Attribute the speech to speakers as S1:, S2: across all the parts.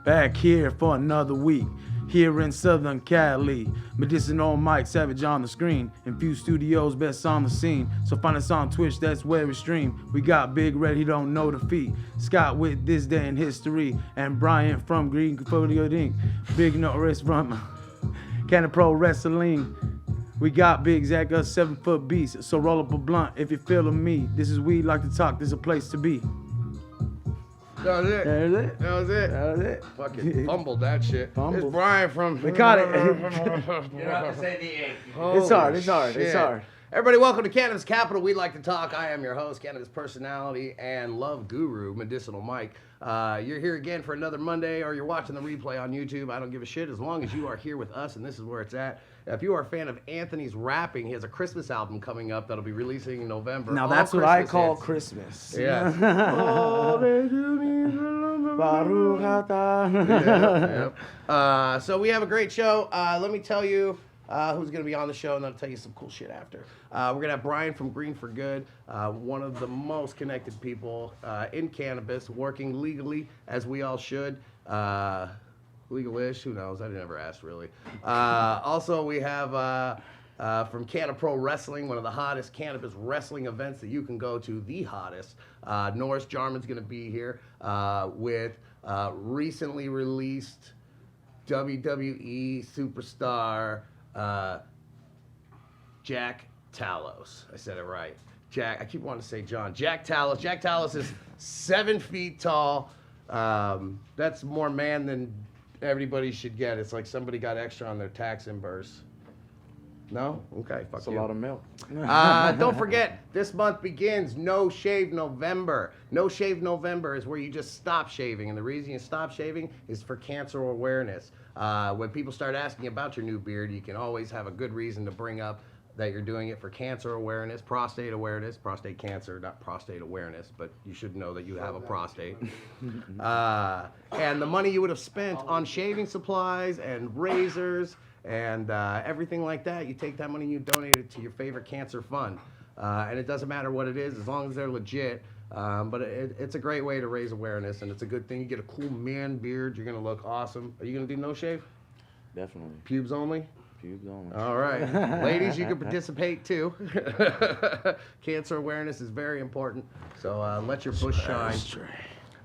S1: Back here for another week. Here in Southern Cali. Medicinal Mike, Savage on the screen. Infused Studios, best on the scene. So find us on Twitch, that's where we stream. We got Big Red, he don't know defeat. Scott with This Day in History. And Brian from Green Folio Inc. Big Norris from CannaPro Wrestling. We got Big Zach, a 7-foot beast. So roll up a blunt if you're feeling me. This is We Like to Talk, this is a place to be.
S2: That was it.
S1: That was it.
S2: That was it.
S1: That was it.
S2: Fucking fumbled that shit.
S1: Fumbled.
S2: It's Brian from...
S1: We caught it.
S3: You don't have to say the eight.
S1: It's hard, it's hard, it's hard.
S2: Everybody, welcome to Cannabis Capitol. We like to talk. I am your host, cannabis personality and love guru, Medicinal Mike. You're here again for another Monday, or you're watching the replay on YouTube. I don't give a shit as long as you are here with us, and this is where it's at. If you are a fan of Anthony's rapping, he has a Christmas album coming up that'll be releasing in November.
S1: Now that's what I call Christmas.
S2: Yeah. So we have a great show. Let me tell you who's going to be on the show, and I'll tell you some cool shit after. We're going to have Brian from Green for Good, one of the most connected people in cannabis, working legally, as we all should. Legal-ish, who knows? I never asked, really. Also, we have from CannaPro Wrestling, one of the hottest cannabis wrestling events that you can go to, the hottest. Norris Jarman's going to be here with recently released WWE superstar Jack Tallos. I said it right. I keep wanting to say John. Jack Tallos. Jack Tallos is 7 feet tall. That's more man than everybody should get. It's like somebody got extra on their tax reimburse. No? Okay, fuck
S1: That's
S2: you.
S1: a lot of milk.
S2: Don't forget, this month begins No Shave November. No Shave November is where you just stop shaving, and the reason you stop shaving is for cancer awareness. When people start asking about your new beard, you can always have a good reason to bring up that you're doing it for cancer awareness, prostate cancer, not prostate awareness, but you should know that you have a prostate. And the money you would have spent on shaving supplies and razors and everything like that, you take that money and you donate it to your favorite cancer fund. And it doesn't matter what it is, as long as they're legit. But it's a great way to raise awareness, and it's a good thing. You get a cool man beard, you're going to look awesome. Are you going to do no shave?
S1: Definitely.
S2: Pubes only?
S1: Pubes only.
S2: All right. Ladies, you can participate too. Cancer awareness is very important, so let your bush shine.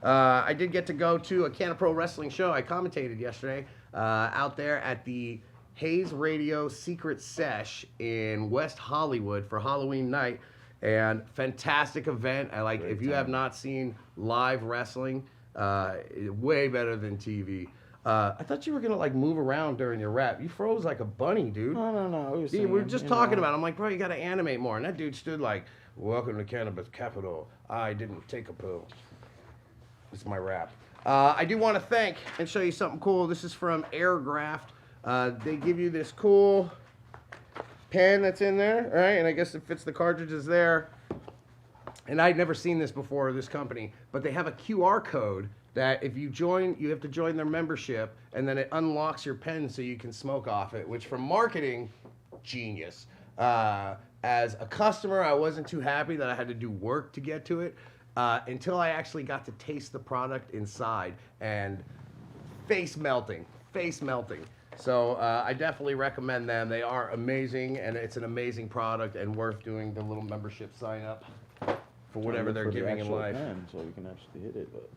S2: I did get to go to a CannaPro Wrestling show. I commentated yesterday out there at the Hayes Radio Secret Sesh in West Hollywood for Halloween night, and fantastic event. If you have not seen live wrestling, way better than TV. I thought you were gonna move around during your rap. You froze like a bunny, dude.
S1: No.
S2: We were just talking about it. I'm like, bro, you gotta animate more. And that dude stood like, welcome to Cannabis Capitol. I didn't take a pill. This is my rap. I do want to thank and show you something cool. This is from Airgraft. They give you this cool pen that's in there, right? And I guess it fits the cartridges there. And I'd never seen this before, this company, but they have a QR code that if you join, you have to join their membership, and then it unlocks your pen so you can smoke off it, which for marketing, genius. As a customer, I wasn't too happy that I had to do work to get to it until I actually got to taste the product inside, and face melting. So I definitely recommend them. They are amazing, and it's an amazing product and worth doing the little membership sign up for whatever they're giving in life.
S1: So you can actually hit it, but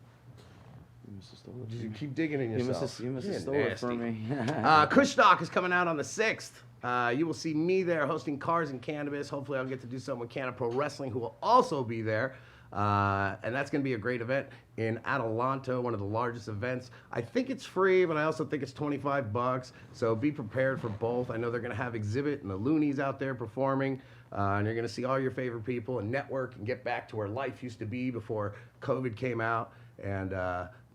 S1: you must have stolen it.
S2: You keep digging in yourself.
S1: You must have stolen it from me.
S2: Kushstock is coming out on the 6th. You will see me there hosting Cars and Cannabis. Hopefully I'll get to do something with CannaPro Wrestling, who will also be there. And that's going to be a great event in Adelanto, one of the largest events. I think it's free, but I also think it's $25. So be prepared for both. I know they're going to have Exhibit and the Loonies out there performing. And you're going to see all your favorite people and network and get back to where life used to be before COVID came out and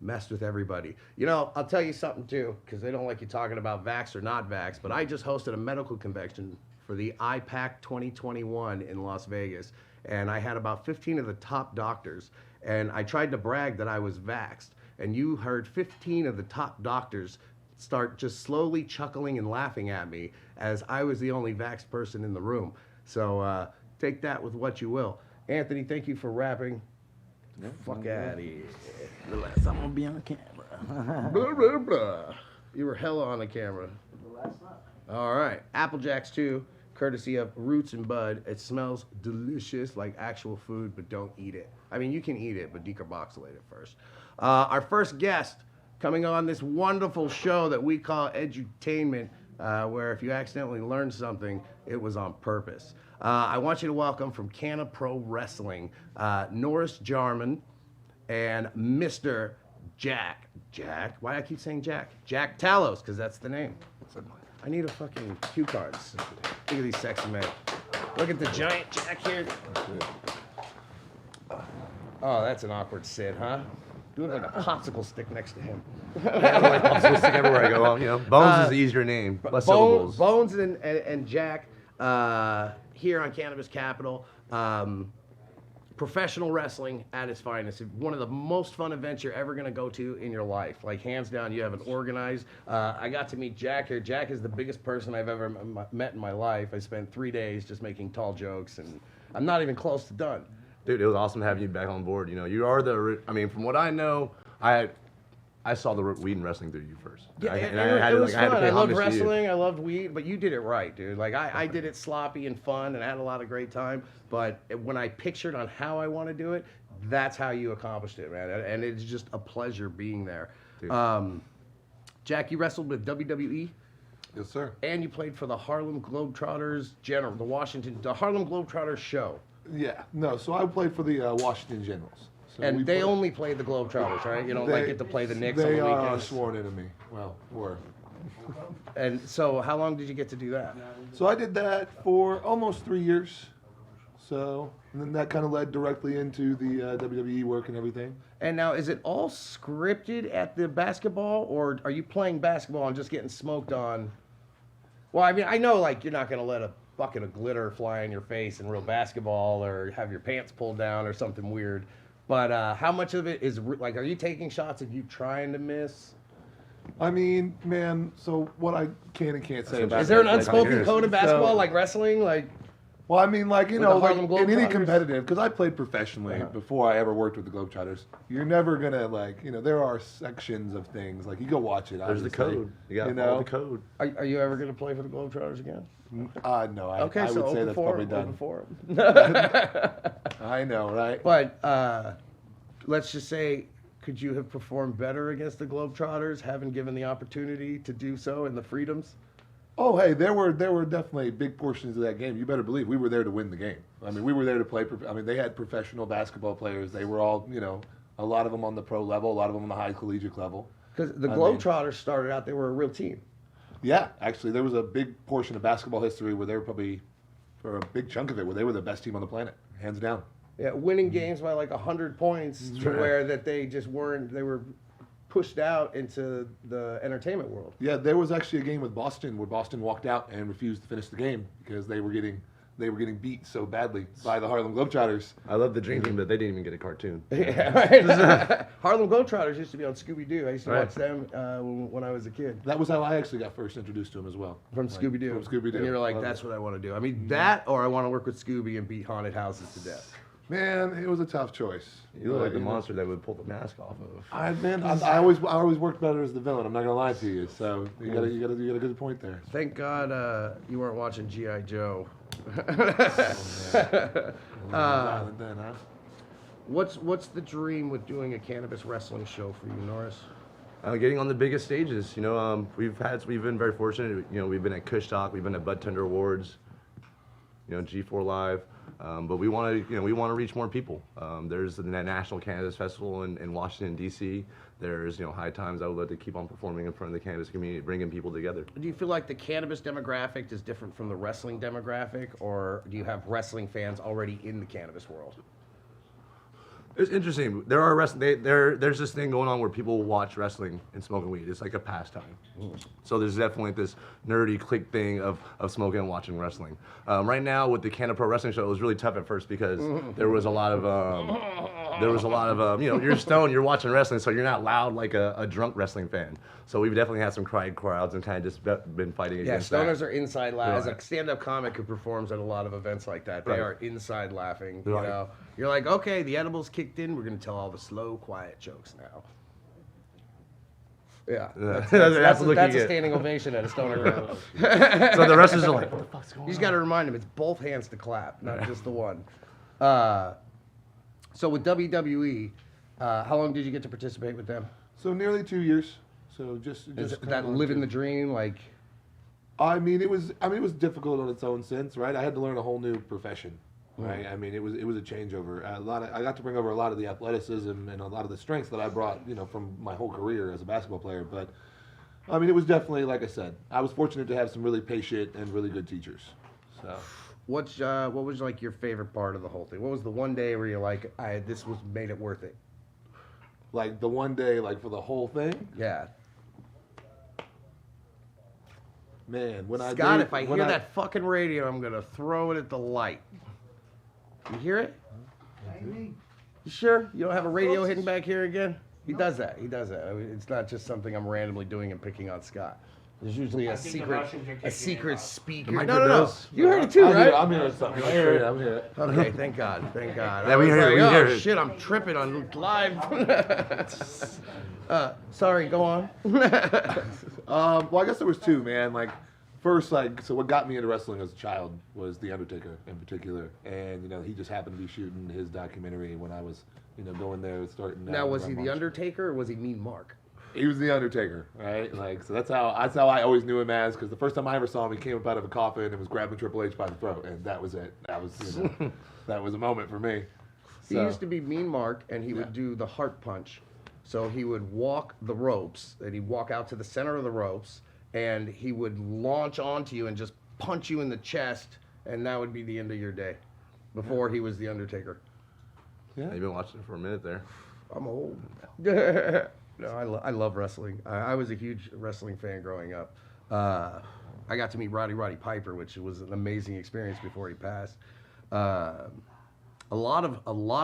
S2: messed with everybody. You know, I'll tell you something too, because they don't like you talking about vax or not vax, but I just hosted a medical convention for the IPAC 2021 in Las Vegas. And I had about 15 of the top doctors, and I tried to brag that I was vaxxed, and you heard 15 of the top doctors start just slowly chuckling and laughing at me as I was the only vaxxed person in the room. So take that with what you will. Anthony, thank you for rapping.
S1: Yeah,
S2: Fuck out of here.
S1: The last time I'm gonna be on camera.
S2: Blah, blah, blah. You were hella on the camera. All right. Apple Jacks 2, courtesy of Roots and Bud. It smells delicious like actual food, but don't eat it. I mean, you can eat it, but decarboxylate it first. Our first guest coming on this wonderful show that we call Edutainment, where if you accidentally learned something, it was on purpose. I want you to welcome from CannaPro Wrestling, Norris Jarman and Mr. Jack. Why do I keep saying Jack? Jack Tallos, because that's the name. I need a fucking cue cards. Look at these sexy men. Look at the giant Jack here. Oh, that's an awkward sit, huh? You look like a popsicle stick next to him.
S4: Like popsicle stick everywhere I go. You know, Bones is the easier name. Less syllables.
S2: Bones and Jack here on Cannabis Capitol. Professional wrestling at its finest. One of the most fun events you're ever going to go to in your life. Like, hands down, you have an organized. I got to meet Jack here. Jack is the biggest person I've ever met in my life. I spent 3 days just making tall jokes, and I'm not even close to done.
S4: Dude, it was awesome having you back on board. You know, you are I mean, from what I know, I saw the weed and wrestling through you first.
S2: Yeah,
S4: I
S2: it was fun. I loved
S4: homage to you.
S2: wrestling. I loved weed, but you did it right, dude. Like, I did it sloppy and fun, and I had a lot of great time. But when I pictured on how I want to do it, that's how you accomplished it, man. And it's just a pleasure being there. Jack, you wrestled with WWE.
S5: Yes, sir.
S2: And you played for the Harlem Globetrotters the Harlem Globetrotters show.
S5: Yeah. No, so I played for the Washington Generals. So
S2: And
S5: we
S2: they
S5: played-
S2: only played the Globetrotters, right? You don't like get to play the Knicks on
S5: They
S2: the
S5: are
S2: weekends.
S5: sworn into me. Well, were.
S2: And so, how long did you get to do that?
S5: So I did that for almost 3 years. So, and then that kind of led directly into the WWE work and everything.
S2: And now, is it all scripted at the basketball, or are you playing basketball and just getting smoked on? Well, I mean, I know, like, you're not going to let a bucket of glitter fly in your face in real basketball, or have your pants pulled down, or something weird. But how much of it is, like, are you taking shots of you trying to miss?
S5: I mean, man, so what I can and can't say about
S2: Is there an
S4: That's
S2: unspoken
S4: like-
S2: code in basketball,
S5: So-
S2: like wrestling? Like,
S5: Well, I mean, like, you
S2: With
S5: know,
S2: the
S5: like
S2: Harlem
S5: in any
S2: Globetrotters?
S5: competitive, because I played professionally before I ever worked with the Globetrotters. You're never gonna, like, you know, there are sections of things. Like, you go watch it.
S4: There's the
S5: obviously,
S4: code. You got to
S5: you
S4: follow
S5: know?
S4: the code.
S2: are you ever going to play for the Globetrotters again?
S5: No, I
S2: Okay,
S5: I
S2: so
S5: would say
S2: open
S5: that's
S2: for
S5: probably
S2: him,
S5: done.
S2: open for him.
S5: I know, right?
S2: But let's just say, could you have performed better against the Globetrotters, having given the opportunity to do so and the freedoms?
S5: Oh, hey, there were definitely big portions of that game. You better believe we were there to win the game. I mean, we were there to play. I mean, they had professional basketball players. They were all, you know, a lot of them on the pro level, a lot of them on the high collegiate level.
S2: Because the
S5: I mean-
S2: Globetrotters started out, they were a real team.
S5: Yeah, actually, there was a big portion of basketball history where they were probably, for a big chunk of it, where they were the best team on the planet, hands down.
S2: Yeah, winning games by like 100 points, to where that they just weren't, they were pushed out into the entertainment world.
S5: Yeah, there was actually a game with Boston where Boston walked out and refused to finish the game because they were getting beat so badly by the Harlem Globetrotters.
S4: I love the Dream Team, but they didn't even get a cartoon.
S2: Yeah, right. Harlem Globetrotters used to be on Scooby-Doo. I used to
S4: Right.
S2: watch them when I was a kid.
S5: That was how I actually got first introduced to him as well.
S2: From
S5: Like,
S2: Scooby-Doo.
S5: From Scooby-Doo.
S2: And you're like,
S5: Love
S2: that's
S5: it.
S2: what I want to do. I mean, that or I want to work with Scooby and beat haunted houses to death.
S5: Man, it was a tough choice.
S4: You look like the
S5: You know,
S4: monster that would pull the mask off of.
S5: I always worked better as the villain. I'm not gonna lie to you. So you got a good point there.
S2: Thank God you weren't watching G.I. Joe.
S5: Violent then, huh?
S2: What's the dream with doing a cannabis wrestling show for you, Norris?
S4: Getting on the biggest stages. You know, we've been very fortunate. You know, we've been at Kush Talk, we've been at Budtenderawards, you know, G4 Live. But we want to reach more people. There's the National Cannabis Festival in Washington D.C. There's High Times. I would love to keep on performing in front of the cannabis community, bringing people together.
S2: Do you feel like the cannabis demographic is different from the wrestling demographic, or do you have wrestling fans already in the cannabis world?
S4: It's interesting. There's this thing going on where people watch wrestling and smoking weed. It's like a pastime. So there's definitely this nerdy clique thing of smoking and watching wrestling. Right now with the CannaPro Wrestling show, it was really tough at first because there was a lot of you're stoned, you're watching wrestling, so you're not loud like a drunk wrestling fan. So we've definitely had some quiet crowds and kind of just been fighting
S2: Yeah,
S4: against that.
S2: stoners are inside laughing. As a
S4: Right.
S2: stand-up comic who performs at a lot of events like that, they
S4: Right.
S2: are inside laughing.
S4: Right.
S2: You know, you're like, okay, the edibles kicked in. We're gonna tell all the slow, quiet jokes now. Yeah,
S4: That's
S2: that's
S4: the look
S2: a
S4: you get.
S2: standing ovation at a stoner ground.
S4: So the wrestlers are like, what the fuck's going
S2: You just
S4: on?
S2: got to remind him it's both hands to clap, not just the one. So with WWE, how long did you get to participate with them?
S5: So nearly 2 years. So just
S2: Is
S5: kind
S2: that
S5: of
S2: living the dream? Like,
S5: I mean, it was difficult on its own sense, right? I had to learn a whole new profession, right? I mean, it was a changeover. I got to bring over a lot of the athleticism and a lot of the strengths that I brought, from my whole career as a basketball player. But I mean, it was definitely, like I said, I was fortunate to have some really patient and really good teachers. So
S2: what was like your favorite part of the whole thing? What was the one day where you're like, this was made it worth it?
S5: like the one day, like for the whole thing,
S2: Yeah.
S5: man. When
S2: Scott, if I hear that fucking radio, I'm gonna throw it at the light. You hear it? You sure? You don't have a radio hitting back here again? He does that. He does that. I mean, it's not just something I'm randomly doing and picking on Scott. There's usually a
S3: think the
S2: secret,
S3: Russians are kicking it
S2: speaker.
S4: Am I
S2: No.
S4: good?
S2: You heard it too, right?
S5: I'm hearing something. I hear it. I'm hearing it.
S2: Okay, thank God. Thank God.
S4: Yeah, we
S2: I was
S4: hear it,
S2: like,
S4: we
S2: oh,
S4: hear it.
S2: shit, I'm tripping on live. Sorry, go on.
S5: Well, I guess there was two, man. Like, first, so what got me into wrestling as a child was The Undertaker in particular. And, he just happened to be shooting his documentary when I was, going there, starting.
S2: Now, was he
S5: around
S2: the
S5: March.
S2: Undertaker or was he Mean Mark?
S5: He was The Undertaker, right? Like, so that's how I always knew him as, because the first time I ever saw him, he came up out of a coffin and was grabbing Triple H by the throat, and that was it. That was, that was a moment for me.
S2: He
S5: So-
S2: used to be Mean Mark, and he would do the heart punch. So he would walk the ropes, and he'd walk out to the center of the ropes, and he would launch onto you and just punch you in the chest, and that would be the end of your day. Before he was the Undertaker.
S5: Yeah.
S4: You've been watching it for a minute there.
S2: I'm old. No, I love wrestling. I was a huge wrestling fan growing up. I got to meet Roddy Piper, which was an amazing experience before he passed. A lot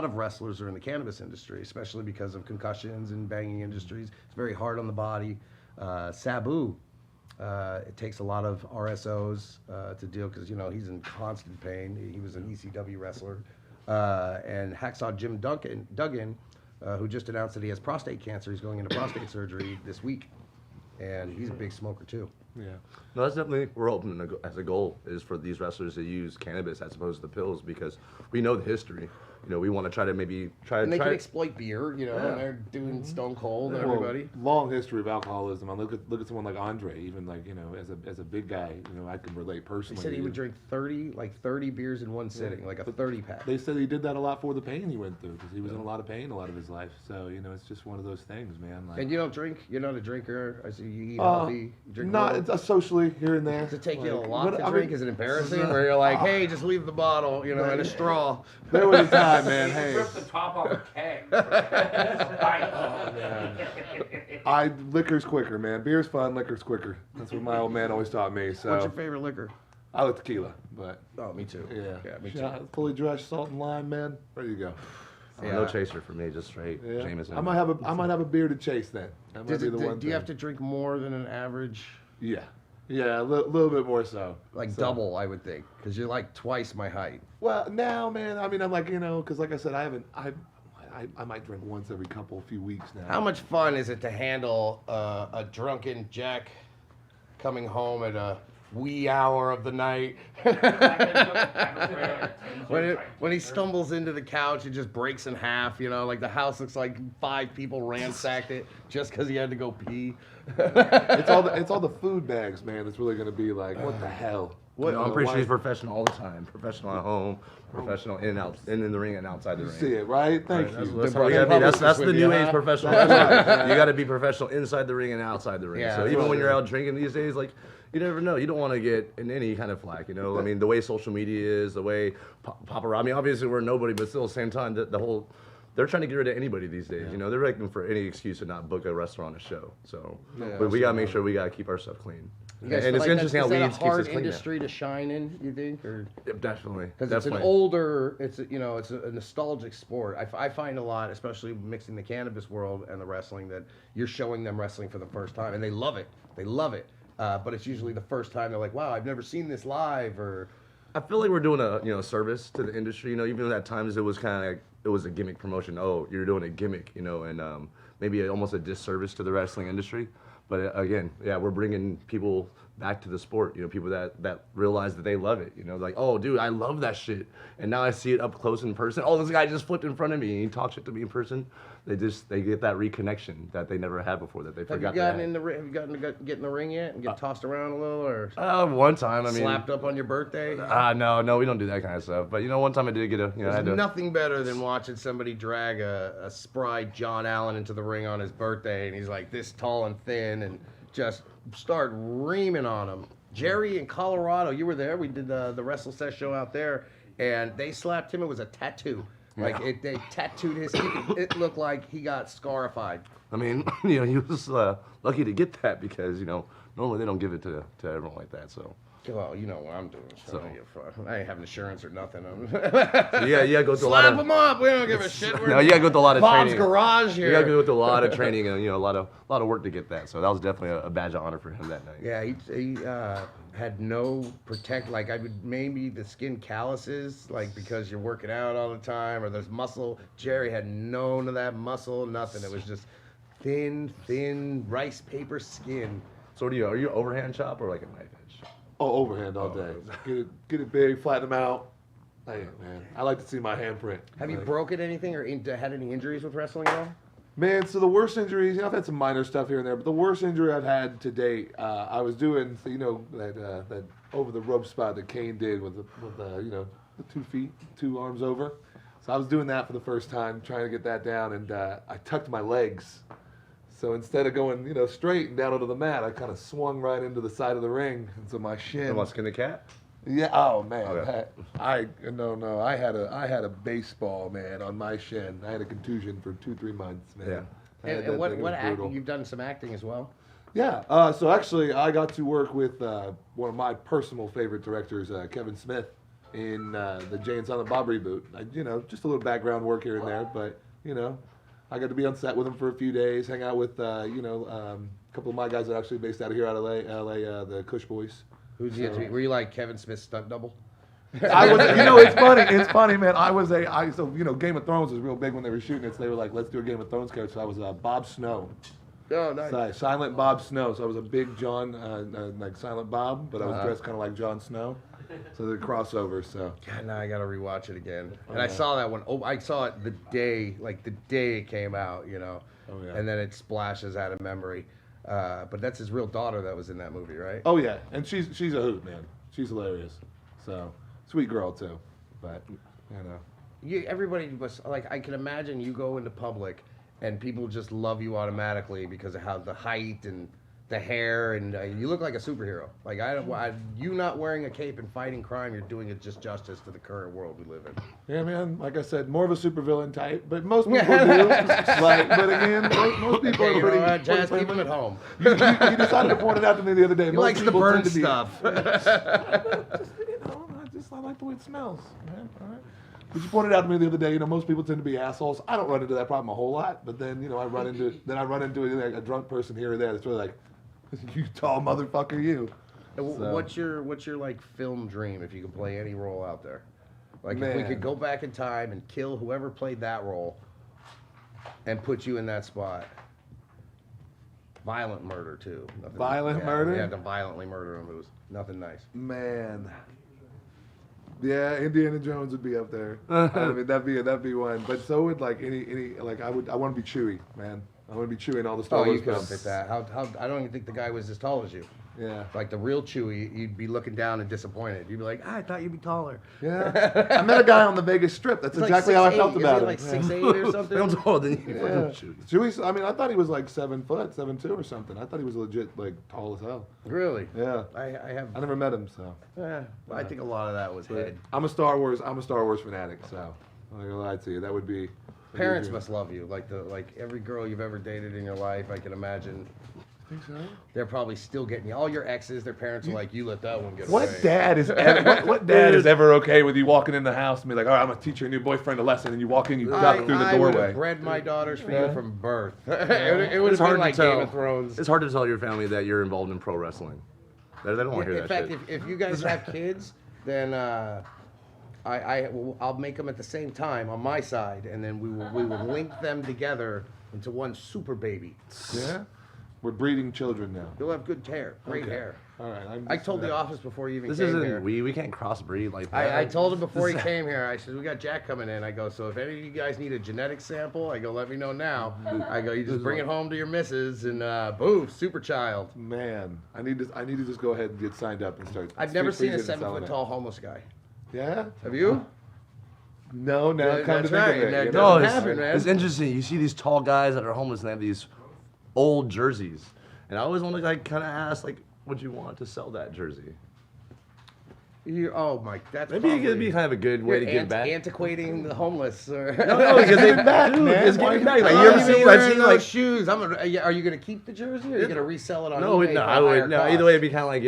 S2: of wrestlers are in the cannabis industry, especially because of concussions and banging industries. It's very hard on the body. Sabu, it takes a lot of RSOs to deal because he's in constant pain. He was an ECW wrestler, and Hacksaw Jim Duggan, who just announced that he has prostate cancer. He's going into prostate surgery this week, and he's a big smoker too.
S5: Yeah.
S4: No, that's definitely, we're hoping as a goal is for these wrestlers to use cannabis as opposed to pills because we know the history. We want to try to
S2: And they can exploit beer, and they're doing Stone Cold and everybody.
S5: Long history of alcoholism. I look at someone like Andre, even like as a big guy, I can relate
S2: He
S5: personally.
S2: said he would drink 30 beers in one sitting, like a 30 pack.
S5: They said he did that a lot for the pain he went through because he was in a lot of pain a lot of his life. So it's just one of those things, man. Like,
S2: And you don't drink? You're not a drinker? I see you eat healthy. You drink
S5: not
S2: more?
S5: it's socially here and there.
S2: Does it take you a
S5: Like,
S2: lot
S5: what-
S2: to
S5: I
S2: drink?
S5: mean,
S2: Is it embarrassing? Where you're like, hey, just leave the bottle, and a straw.
S5: There was a time, man.
S3: He
S5: Hey,
S3: ripped the top off a keg.
S5: liquor's quicker, man. Beer's fun, liquor's quicker. That's what my old man always taught me. So
S2: What's your favorite liquor?
S5: I like tequila, but
S2: Oh, me too.
S5: yeah,
S2: me too.
S5: fully dressed salt and lime, man. Ready to go.
S4: No chaser for me, just straight
S5: Yeah.
S4: Jameson.
S5: I might have a beer to chase then. That might be the one.
S2: Do you have
S5: thing.
S2: to drink more than an average?
S5: Yeah, a little bit more so.
S2: Like
S5: So-
S2: double, I would think, because you're like twice my height.
S5: Well, now, man. I mean, I'm like, because like I said, I might drink once every few weeks now.
S2: How much fun is it to handle a drunken Jack coming home at a wee hour of the night? when he stumbles into the couch, it just breaks in half. Like the house looks like 5 people ransacked it just because he had to go pee.
S5: It's all the food bags, man. It's really gonna be like, what the hell?
S4: I'm pretty sure he's professional all the time. Professional at home, professional in and out, in the ring and outside the
S5: You
S4: ring.
S5: see it, right? Thank you.
S4: That's how you gotta be. That's the new age professional. You got to be professional inside the ring and outside the ring.
S2: Yeah,
S4: So
S2: that's
S4: even
S2: what
S4: when
S2: it
S4: you're
S2: is.
S4: out drinking these days, like you never know. You don't want to get in any kind of flack. I mean, the way social media is, the way paparazzi. I mean, obviously we're nobody, but still, at the same time, the whole. They're trying to get rid of anybody these days. They're looking for any excuse to not book a restaurant or show. So we got to make sure we got to keep our stuff clean.
S2: You guys
S4: And
S2: feel
S4: it's
S2: like
S4: interesting how
S2: is that
S4: weeds
S2: a
S4: keeps
S2: hard
S4: us clean.
S2: industry to shine in, you think? Or
S4: Definitely.
S2: because it's an older, it's a nostalgic sport. I find a lot, especially mixing the cannabis world and the wrestling, that you're showing them wrestling for the first time, and they love it. They love it. But it's usually the first time they're like, "Wow, I've never seen this live." Or
S4: I feel like we're doing a service to the industry. Even at times it was kind of like it was a gimmick promotion. Oh, you're doing a gimmick, and maybe almost a disservice to the wrestling industry. But again, yeah, we're bringing people back to the sport. You know, people that realize that they love it. You know, like, oh, dude, I love that shit. And now I see it up close in person. Oh, this guy just flipped in front of me and he talks shit to me in person. They get that reconnection that they never had before, that they
S2: Have
S4: forgot.
S2: you gotten in the ring? Have you gotten to get in the ring yet and get tossed around a little, or
S4: One time, I mean,
S2: slapped up on your birthday?
S4: no, we don't do that kind of stuff. But you know, one time I did get I had
S2: There's
S4: to.
S2: nothing better than watching somebody drag a spry John Allen into the ring on his birthday, and he's like this tall and thin, and just start reaming on him. Jerry in Colorado, you were there. We did the Wrestle Set show out there, and they slapped him. It was a tattoo. Like they tattooed his. It looked like he got scarified.
S4: I mean, you know, he was lucky to get that because you know normally they don't give it to everyone like that. So.
S2: Well, you know what I'm doing. So I ain't have insurance or nothing.
S4: Yeah, go through a lot
S2: Slap
S4: of.
S2: him up. We don't give a shit.
S4: No, you gotta go through a lot of
S2: Bob's
S4: training.
S2: Garage here.
S4: You gotta go through a lot of training and you know a lot of work to get that. So that was definitely a badge of honor for him that night.
S2: Yeah, he had no protect. Like maybe the skin calluses, like because you're working out all the time, or there's muscle. Jerry had none of that muscle, nothing. It was just thin rice paper skin.
S4: So what are you overhand chop or like a knife edge?
S5: Oh, overhand all day. Get it big, flatten them out. Hey, man, I like to see my handprint.
S2: Have you broken anything or had any injuries with wrestling at all?
S5: Man, so the worst injuries, I've had some minor stuff here and there, but the worst injury I've had to date, I was doing, that over the rope spot that Kane did with the 2 feet, 2 arms over. So I was doing that for the first time, trying to get that down, and I tucked my legs. So instead of going, straight and down onto the mat, I kind of swung right into the side of the ring, and so my shin.
S4: Almost skin the cat.
S5: Yeah. Oh man.
S4: Okay.
S5: I had a baseball, man, on my shin. I had a contusion for 2-3 months, man.
S4: Yeah.
S2: And what acting? You've done some acting as well.
S5: Yeah. So actually, I got to work with one of my personal favorite directors, Kevin Smith, in the Jay and Silent Bob reboot. Just a little background work here and there, but I got to be on set with him for a few days, hang out with a couple of my guys that are actually based out of here, out of LA, the Kush Boys.
S2: Were you like Kevin Smith's stunt double?
S5: I was, it's funny, man. Game of Thrones was real big when they were shooting it. So they were like, let's do a Game of Thrones character. So I was Bob Snow.
S2: Oh, nice.
S5: So, Silent Bob Snow. So I was a big John, like Silent Bob, but I was dressed kind of like Jon Snow. So the crossover. So.
S2: God, now I gotta rewatch it again. And I saw that one. Oh, I saw it the day it came out.
S5: Oh, yeah.
S2: And then it splashes out of memory. But that's his real daughter that was in that movie, right?
S5: Oh yeah, and she's a hoot, man. She's hilarious. So sweet girl too, but
S2: Everybody was like, I can imagine you go into public and people just love you automatically because of how the height and the hair, and you look like a superhero. Like you not wearing a cape and fighting crime, you're doing it just justice to the current world we live in.
S5: Yeah, man. Like I said, more of a supervillain type, but most people do. But again, most people are pretty.
S2: Jazz, keep him at home.
S5: You decided to point it out to me the other day.
S2: He likes the burn stuff.
S5: I like the way it smells, man. All right. But you pointed out to me the other day. Most people tend to be assholes. I don't run into that problem a whole lot, but then I run into a drunk person here or there that's really like, you tall motherfucker, you.
S2: So. What's your like film dream if you could play any role out there? Like
S5: Man.
S2: If we could go back in time and kill whoever played that role and put you in that spot. Violent murder too.
S5: Murder?
S2: Yeah, to violently murder him. It was nothing nice.
S5: Man. Yeah, Indiana Jones would be up there. I mean, that'd be one. But so would like any I want to be Chewie, man. I want to be Chewie in all the Star Wars
S2: you could
S5: films.
S2: fit that. How I don't even think the guy was as tall as you.
S5: Yeah.
S2: Like the real Chewie, you'd be looking down and disappointed. You'd be like, I thought you'd be taller.
S5: Yeah. I met a guy on the Vegas Strip. That's
S2: He's
S5: exactly
S2: like
S5: how I felt
S2: 6'8".
S5: about him.
S2: Like 6'8" or something.
S4: I'm taller than you.
S5: Yeah. Chewie's, I thought he was like 7 foot, 7'2" or something. I thought he was legit like tall as hell.
S2: Really?
S5: Yeah.
S2: I
S5: never met him, so.
S2: Yeah. I think a lot of that was head.
S5: I'm a Star Wars fanatic, so I'm not gonna lie to you. That would be.
S2: Parents must love you, like every girl you've ever dated in your life. I can imagine.
S5: Think so?
S2: They're probably still getting you. All your exes, their parents are like, you let that one get away.
S5: What dad is ever okay with you walking in the house and be like, all right, I'm gonna teach your new boyfriend a lesson, and you walk in, you duck through the
S2: I would
S5: doorway.
S2: have bred my daughters for you from birth. It would have been like Game of Thrones.
S4: It's hard to tell your family that you're involved in pro wrestling. They don't want to hear
S2: In
S4: that
S2: fact,
S4: shit.
S2: if you guys have kids, then I'll make them at the same time on my side, and then we will link them together into one super baby.
S5: Yeah. We're breeding children now.
S2: You'll have good hair, great
S5: Okay.
S2: hair.
S5: All right.
S2: I told the office before you even
S4: This
S2: came
S4: isn't
S2: here.
S4: we can't crossbreed like that.
S2: I told him before he came here, I said, we got Jack coming in. I go, so if any of you guys need a genetic sample, I go, let me know now. I go, you just bring it home to your missus and boom, super child.
S5: Man, I need to just go ahead and get signed up and start.
S2: I've never seen a
S5: freezing and selling
S2: 7 foot
S5: it.
S2: tall homeless guy.
S5: Yeah?
S2: Have you?
S5: No, no.
S2: Yeah,
S5: Come to
S2: that's
S5: think
S2: right,
S5: of it.
S2: that
S5: you
S2: doesn't
S5: know?
S4: No,
S2: happen, man.
S4: it's interesting. You see these tall guys that are homeless and they have these old jerseys, and I always want to like kind of ask like, would you want to sell that jersey?
S2: Oh my, that's
S4: Maybe
S2: probably,
S4: it'd be kind of a good way to give back.
S2: Antiquating the homeless. Or
S4: No, because they back, dude,
S5: man.
S4: it's giving back. Like
S2: Oh,
S4: you ever
S2: you've
S4: seen?
S2: been
S4: I've
S2: wearing
S4: seen
S2: those
S4: like
S2: shoes. Are you gonna keep the jersey or are you gonna resell it on
S4: no,
S2: eBay?
S4: no,
S2: for
S4: I
S2: a higher
S4: would no.
S2: cost?
S4: Either way, it'd be kind of like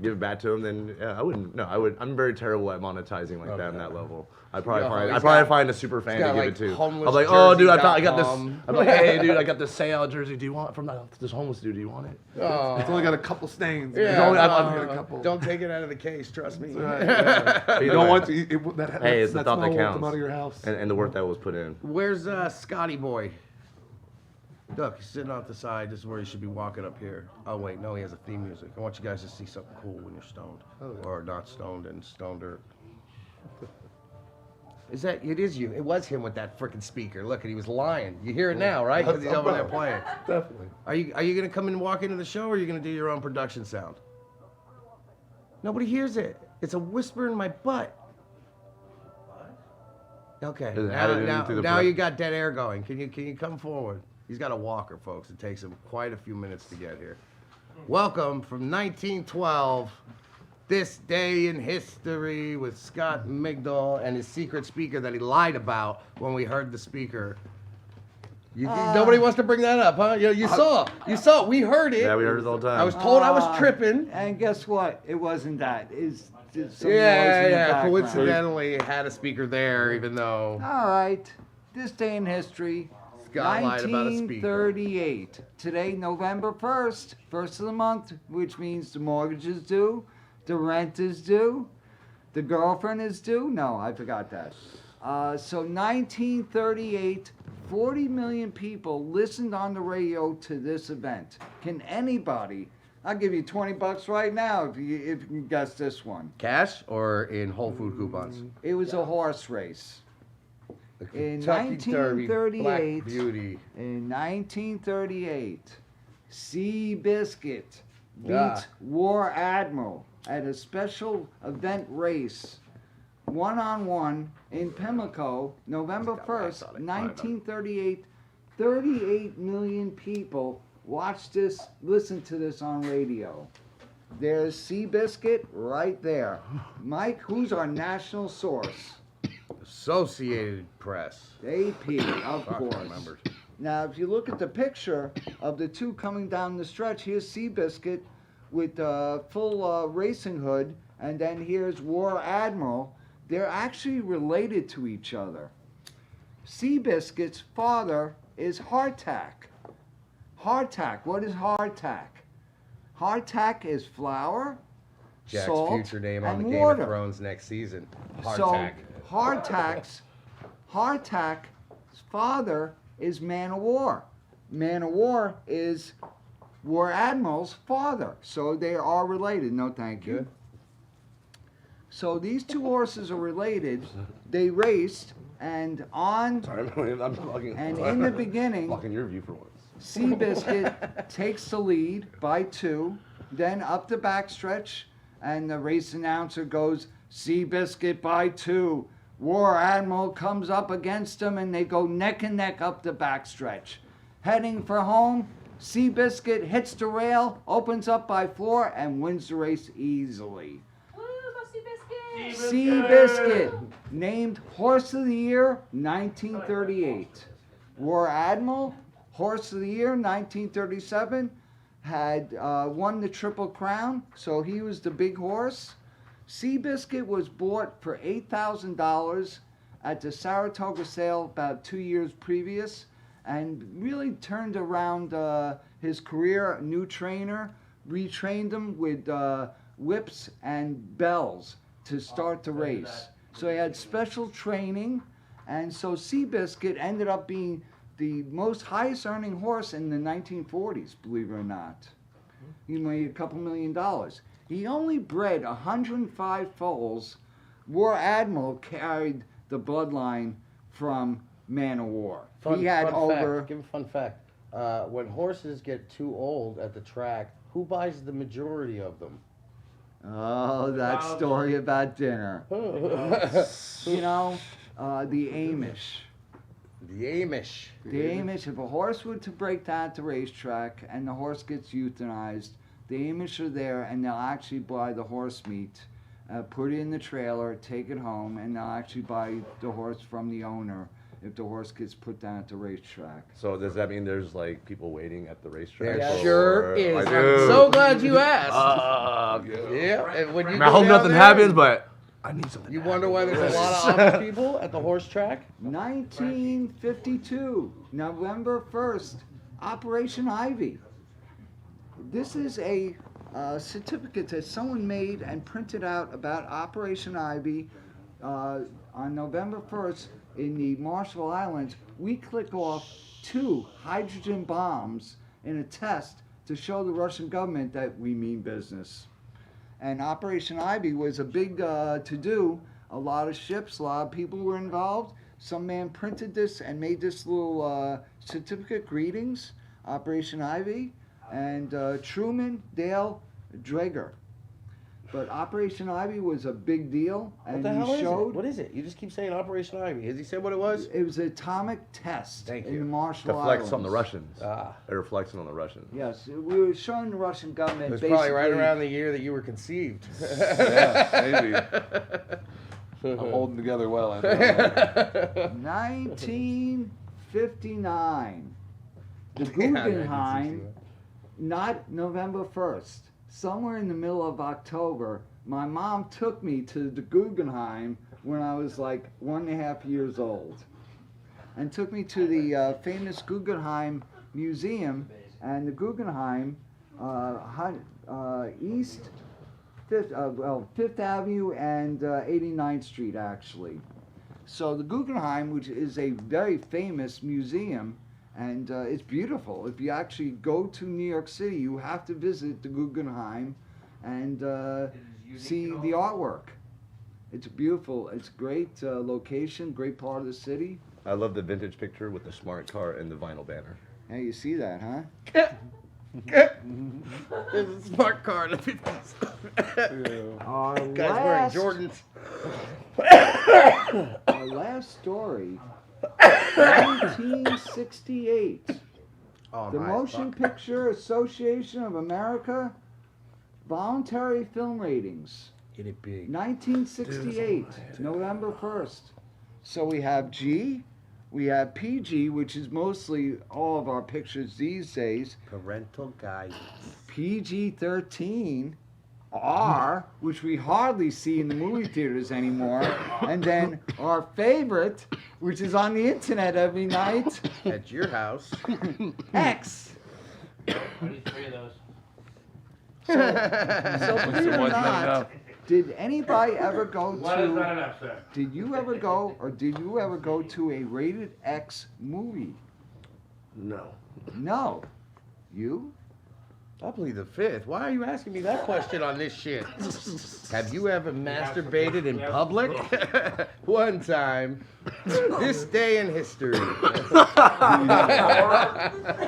S4: give it back to them. Then yeah, I wouldn't. No, I would. I'm very terrible at monetizing like that on that level. I'd probably find a super fan to
S2: got,
S4: give
S2: like,
S4: it to.
S2: homeless
S4: I'm like, oh, dude, I got this.
S2: jersey.com.
S4: I'm like, hey, dude, I got this sale jersey. Do you want from this homeless dude? Do you want it?
S2: Oh.
S5: It's only got a couple stains.
S2: Yeah,
S5: It's only,
S4: I've
S5: got a couple.
S2: Don't take it out of the case. Trust me.
S4: But
S5: You
S4: either
S5: don't
S4: way,
S5: want to.
S4: Hey, it's the thought that
S5: Come
S4: counts.
S5: out of your house.
S4: and the work that was put in.
S2: Where's Scotty boy? Look, he's sitting off the side. This is where he should be walking up here. Oh wait, no, he has a theme music. I want you guys to see something cool when you're stoned, or not stoned and stoneder. Is that? It is you. It was him with that freaking speaker. Look, and he was lying. You hear it now, right? Because he's over there playing.
S5: Definitely.
S2: Are you gonna come and walk into the show, or are you gonna do your own production sound? Nobody hears it. It's a whisper in my butt. Okay.
S4: Does it have it in through the
S2: Now
S4: butt?
S2: you got dead air going. Can you come forward? He's got a walker, folks. It takes him quite a few minutes to get here. Welcome from 1912. This day in history with Scott Migdal and his secret speaker that he lied about when we heard the speaker. Nobody wants to bring that up, huh? You saw. We heard it.
S4: Yeah, we heard it all the time.
S2: I was told I was tripping.
S3: And guess what? It wasn't that. It's just some noise in the
S2: Yeah.
S3: background.
S2: Coincidentally, had a speaker there, even though
S3: All right. This day in history,
S2: Scott lied about a speaker.
S3: 1938. Today, November 1st, first of the month, which means the mortgage is due, the rent is due, the girlfriend is due. No, I forgot that. So 1938, 40 million people listened on the radio to this event. Can anybody? I'll give you $20 right now if you can guess this one.
S2: Cash or in Whole Food coupons.
S3: It was a horse race. In
S2: Kentucky Derby,
S3: 1938,
S2: Black Beauty.
S3: In 1938, C.V.C.A.N. beat
S2: Ah.
S3: War Admiral at a special event race, one-on-one in Pimlico, November
S2: It's got wax
S3: 1st,
S2: on it.
S3: 1938. 38 million people watched this, listened to this on radio. There's Seabiscuit right there. Mike, who's our national source?
S2: Associated Press.
S3: AP, of
S2: Fuck, I
S3: course.
S2: remembered.
S3: Now, if you look at the picture of the two coming down the stretch, here's Seabiscuit with full racing hood, and then here's War Admiral. They're actually related to each other. Seabiscuit's father is Hardtack. Hardtack, what is Hardtack? Hardtack is flour,
S2: Jack's
S3: salt,
S2: future name on
S3: and
S2: the Game
S3: water.
S2: of Thrones next season.
S3: So
S2: Hardtack.
S3: Hardtack's father is Man of War. Man of War is War Admiral's father. So they are related. No, thank you.
S2: Good.
S3: So these two horses are related. They raced, and on
S4: Sorry, I'm blocking.
S3: and in the beginning,
S4: blocking your view for once.
S3: Seabiscuit takes the lead by 2, then up the backstretch, and the race announcer goes, Seabiscuit by 2. War Admiral comes up against him, and they go neck and neck up the backstretch. Heading for home, Seabiscuit hits the rail, opens up by 4, and wins the race easily.
S6: Woo, go Seabiscuit!
S3: Seabiscuit, named Horse of the Year, 1938. War Admiral, Horse of the Year, 1937, had won the Triple Crown, so he was the big horse. Seabiscuit was bought for $8,000 at the Saratoga sale about 2 years previous, and really turned around his career. A new trainer retrained him with whips and bells to start the race. So he had special training, and so Seabiscuit ended up being the most highest earning horse in the 1940s, believe it or not. He made a couple $1 million. He only bred 105 foals. War Admiral carried the bloodline from Man o' War. He had over.
S2: Fact. Give a fun fact. When horses get too old at the track, who buys the majority of them?
S3: Oh, that story about dinner. You know, the Amish.
S2: The Amish.
S3: The Amish, if a horse were to break down at the racetrack and the horse gets euthanized, the Amish are there and they'll actually buy the horse meat, put it in the trailer, take it home, and they'll actually buy the horse from the owner if the horse gets put down at the racetrack.
S4: So does that mean there's like people waiting at the racetrack?
S2: There
S4: or-
S2: sure is.
S4: Like,
S2: I'm
S4: dude.
S2: so glad you asked. Yeah. And when you
S4: I hope nothing happens, but I need something.
S2: You wonder why there's a lot of Amish people at the horse track?
S3: 1952, November 1st, Operation Ivy. This is a certificate that someone made and printed out about Operation Ivy on November 1st in the Marshall Islands. We click off 2 hydrogen bombs in a test to show the Russian government that we mean business. And Operation Ivy was a big to-do. A lot of ships, a lot of people were involved. Some man printed this and made this little certificate, greetings, Operation Ivy, and Truman Dale Draeger. But Operation Ivy was a big deal, and
S2: What the hell
S3: he
S2: is
S3: showed
S2: it? What is it? You just keep saying Operation Ivy. Has he said what it was?
S3: it was an atomic test
S2: Thank
S3: in
S2: you.
S3: the Marshall
S4: To
S3: Islands.
S4: flex on the Russians.
S2: Ah.
S4: They were flexing on the Russians.
S3: Yes, we were showing the Russian government
S2: It was
S3: basically.
S2: probably right around the year that you were conceived.
S5: Yeah, maybe. I'm holding together well. I know.
S3: 1959. The
S2: Yeah,
S3: Guggenheim, not November 1st. Somewhere in the middle of October, my mom took me to the Guggenheim when I was like 1.5 years old. And took me to the famous Guggenheim Museum. And the Guggenheim, East 5th Avenue and 89th Street, actually. So the Guggenheim, which is a very famous museum, and it's beautiful. If you actually go to New York City, you have to visit the Guggenheim and see the artwork. It's beautiful. It's a great location, great part of the city.
S4: I love the vintage picture with the smart car and the vinyl banner.
S3: Hey, you see that, huh?
S2: There's a smart car in the 50s.
S3: Our
S2: Guys wearing
S3: last,
S2: Jordans.
S3: our last story, 1968.
S2: Oh,
S3: The
S2: my
S3: Motion
S2: fuck.
S3: Picture Association of America, voluntary film ratings,
S2: Get it big.
S3: 1968, November 1st. So we have G, we have PG, which is mostly all of our pictures these days,
S2: Parental guidance.
S3: PG-13, R, which we hardly see in the movie theaters anymore, and then our favorite, which is on the internet every night,
S2: At your house.
S3: X.
S6: I need 3 of those.
S3: So believe it or
S5: one's not
S3: not,
S5: enough.
S3: did anybody ever go
S6: One is not
S3: to?
S6: enough, sir.
S3: Did you ever go, or did you ever go to a rated X movie?
S2: No.
S3: No. You?
S2: I believe the 5th. Why are you asking me that question on this shit? Have you ever masturbated in public? One time. This day in history.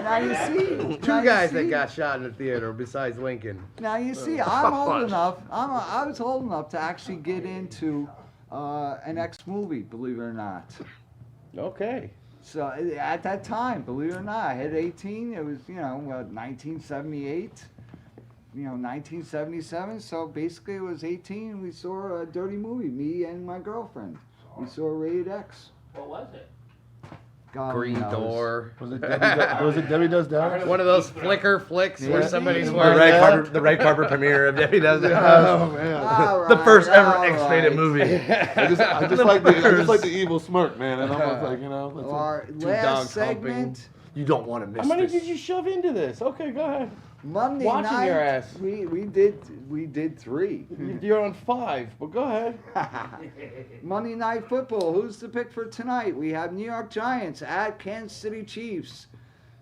S3: Now you see.
S2: Two guys that got shot in the theater besides Lincoln.
S3: Now you see, I'm old enough. I was old enough to actually get into an X movie, believe it or not.
S2: Okay.
S3: So at that time, believe it or not, I hit 18. It was, 1978, 1977. So basically, it was 18. We saw a dirty movie, me and my girlfriend. We saw rated X.
S6: What was it?
S3: God
S2: Green
S3: knows.
S2: Door.
S5: Was it Debbie Does Dallas?
S2: One of those flicker flicks where
S3: Yeah.
S2: somebody's
S3: The
S2: wearing
S4: The red carpet premiere of Debbie Does It.
S5: Oh man.
S3: All
S4: The
S3: right,
S4: first ever
S3: all
S4: X-rated
S3: right.
S4: movie.
S5: I just like the evil smirk, man, and I'm almost like, that's it.
S3: Our
S2: Two
S3: last
S2: dogs
S3: segment.
S4: You don't want to miss
S2: How many
S4: this.
S2: did you shove into this? Okay, go ahead.
S3: Monday
S2: Watching
S3: night,
S2: your ass.
S3: we did 3.
S2: You're on 5, but go ahead.
S3: Monday Night Football. Who's the pick for tonight? We have New York Giants at Kansas City Chiefs.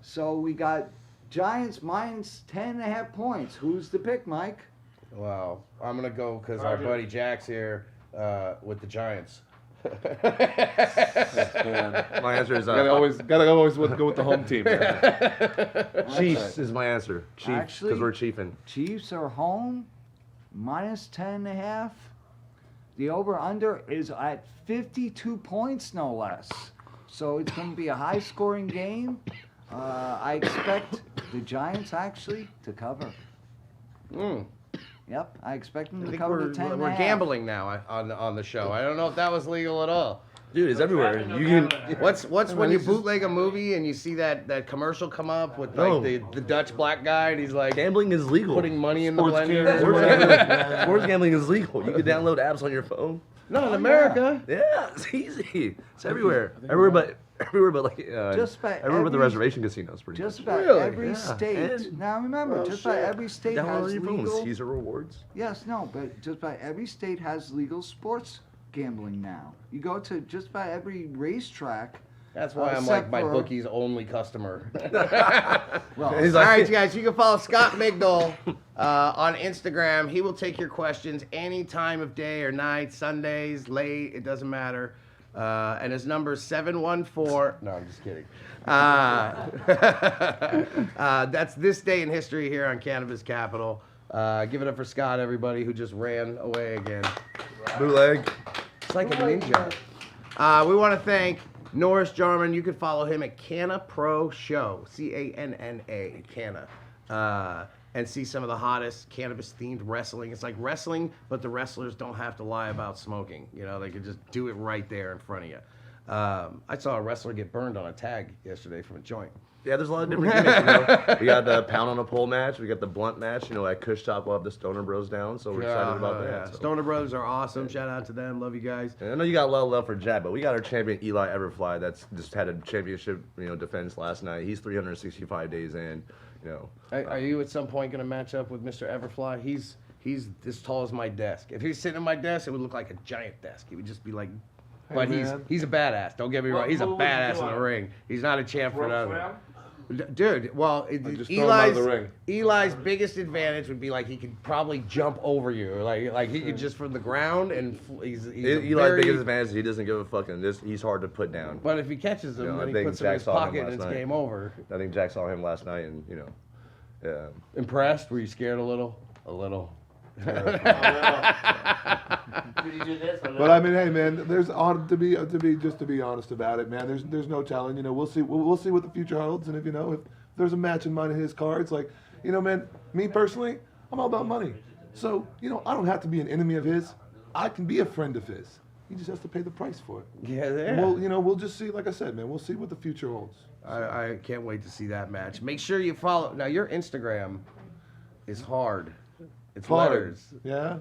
S3: So we got Giants minus 10.5 points. Who's the pick, Mike?
S2: Wow. I'm going to go because our buddy Jack's here with the Giants.
S4: My answer is
S5: Gotta always go with the home team. Man.
S4: Chiefs is my answer. Chiefs,
S3: Actually-
S4: because we're chiefing.
S3: Chiefs are home, minus 10.5. The over-under is at 52 points, no less. So it's going to be a high-scoring game. I expect the Giants, actually, to cover. Yep, I expect them
S2: I
S3: to
S2: think
S3: cover the 10.5.
S2: we're gambling now on the show. I don't know if that was legal at all.
S4: Dude, it's everywhere.
S6: No
S4: You
S6: gambling
S4: can.
S6: there.
S2: What's when you
S5: this is-
S2: bootleg a movie and you see that commercial come up with like
S4: No.
S2: the Dutch black guy and he's like
S4: Gambling is legal.
S2: putting money in the
S5: Sports
S2: blender.
S5: cams or
S4: Sports
S5: whatever.
S4: gambling, sports gambling is legal. You can download apps on your phone.
S2: No, in America.
S4: Yeah, it's easy. It's everywhere. Everywhere but like
S3: Just about
S4: everywhere but the
S3: every-
S4: reservation casinos. Pretty
S3: Just
S4: much.
S3: about
S2: Really?
S3: every
S4: Yeah.
S3: state.
S4: And-
S3: Now remember, just about every state
S4: Download
S3: has
S4: on your phone.
S3: legal.
S4: Caesar Rewards.
S3: Yes, no, but just about every state has legal sports gambling now. You go to just about every racetrack.
S2: That's why I'm like my bookie's only customer.
S3: Well,
S4: He's
S2: All
S4: like,
S2: right, you guys, you can follow Scott Migdal on Instagram. He will take your questions any time of day or night, Sundays, late, it doesn't matter. And his number is 714. No, I'm just kidding. That's this day in history here on Cannabis Capitol. Give it up for Scott, everybody, who just ran away again.
S4: bootleg.
S2: It's like a ninja. We want to thank Norris Jarman. You can follow him at CannaPro Show, C-A-N-N-A, Canna, and see some of the hottest cannabis-themed wrestling. It's like wrestling, but the wrestlers don't have to lie about smoking. You know, they can just do it right there in front of you. I saw a wrestler get burned on a tag yesterday from a joint.
S4: Yeah, there's a lot of different gimmicks, you know. We got the pound on a pole match. We got the blunt match. You know, at Kush Talk, we'll have the Stoner Bros down, so we're excited about that.
S2: Yeah.
S4: So.
S2: Stoner Brothers are awesome. Shout out to them. Love you guys.
S4: And I know you got a lot of love for Jack, but we got our champion Eli Everfly that's just had a championship, defense last night. He's 365 days in, you know.
S2: Are you at some point going to match up with Mr. Everfly? He's as tall as my desk. If he's sitting at my desk, it would look like a giant desk. He would just be like, but
S5: man.
S2: he's a badass. Don't get me wrong. He's a
S6: What would you
S2: badass
S6: do
S2: in
S6: on
S2: the
S6: him?
S2: ring. He's not a champ for
S6: Throat
S2: nothing.
S6: slam?
S2: Dude, well,
S5: just throw him out of the ring.
S2: Eli's biggest advantage would be like he could probably jump over you, like he could just from the ground and he's a
S4: Eli's
S2: very,
S4: biggest advantage is he doesn't give a fucking this. He's hard to put down.
S2: But if he catches him,
S4: You know, I
S2: then he
S4: think
S2: puts him in
S4: Jack
S2: his
S4: saw him
S2: pocket and
S4: last
S2: it's
S4: night.
S2: game over.
S4: I think Jack saw him last night, and yeah.
S2: Impressed? Were you scared a little? A little.
S6: Did he do this?
S5: But I mean, hey, man, there's to be honest about it, man. There's no telling. You know, we'll see what the future holds, and if there's a match in mine in his cards, like, man, me personally, I'm all about money. So, I don't have to be an enemy of his. I can be a friend of his. He just has to pay the price for it.
S2: Yeah,
S5: And we'll just see. Like I said, man, we'll see what the future holds.
S2: I can't wait to see that match. Make sure you follow. Now, your Instagram is hard. It's
S5: Hard.
S2: letters.
S5: Yeah.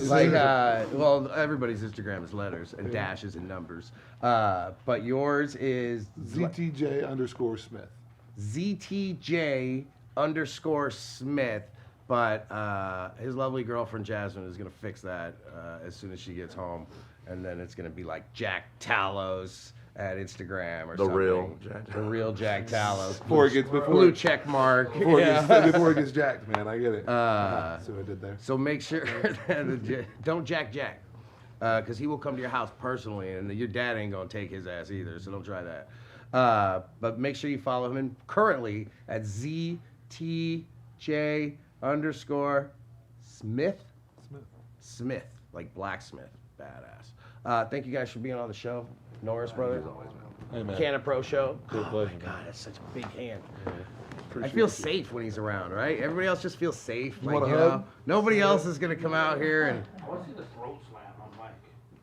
S2: Like, well, everybody's Instagram is letters and dashes and numbers. But yours is
S5: ZTJ_Smith.
S2: ZTJ_Smith. But his lovely girlfriend Jasmine is going to fix that as soon as she gets home. And then it's going to be like Jack Tallos at Instagram or
S4: The
S2: something.
S4: real Jack
S2: The real Jack Tallos.
S5: Before
S2: Blue check mark.
S5: before
S2: Yeah.
S5: it gets jacked, man. I get it. See what I did there.
S2: So make sure that don't jack, because he will come to your house personally, and your dad ain't gonna take his ass either. So don't try that. But make sure you follow him currently at ZTJ_Smith. Smith, like blacksmith, badass. Thank you guys for being on the show, Norris brother.
S5: Hey, man.
S2: CannaPro Show.
S5: Good
S2: Oh
S5: pleasure,
S2: my God, that's such a big hand. I
S5: Appreciate
S2: feel
S5: you.
S2: safe when he's around, right? Everybody else just feels safe.
S5: You
S2: Like,
S5: want a
S2: you
S5: hug?
S2: know, nobody else is gonna come out here and.
S6: I want to see the throat slam on Mike.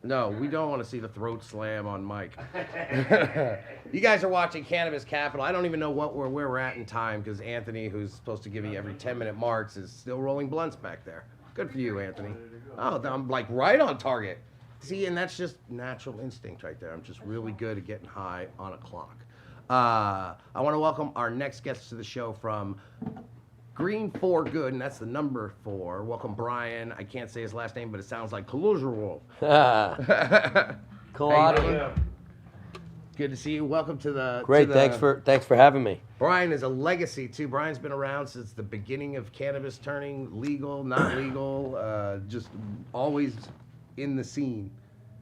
S2: No, we don't want to see the throat slam on Mike. You guys are watching Cannabis Capitol. I don't even know where we're at in time because Anthony, who's supposed to give me every 10-minute marks, is still rolling blunts back there. Good for you, Anthony. Oh, I'm like right on target. See, and that's just natural instinct right there. I'm just really good at getting high on a clock. I want to welcome our next guest to the show from Green for Good, and that's the number 4. Welcome, Brian. I can't say his last name, but it sounds like Collusion.
S7: Colada.
S2: Good to see you. Welcome to the.
S7: Great,
S2: to the,
S7: thanks for having me.
S2: Brian is a legacy too. Brian's been around since the beginning of cannabis turning legal, not legal, just always in the scene,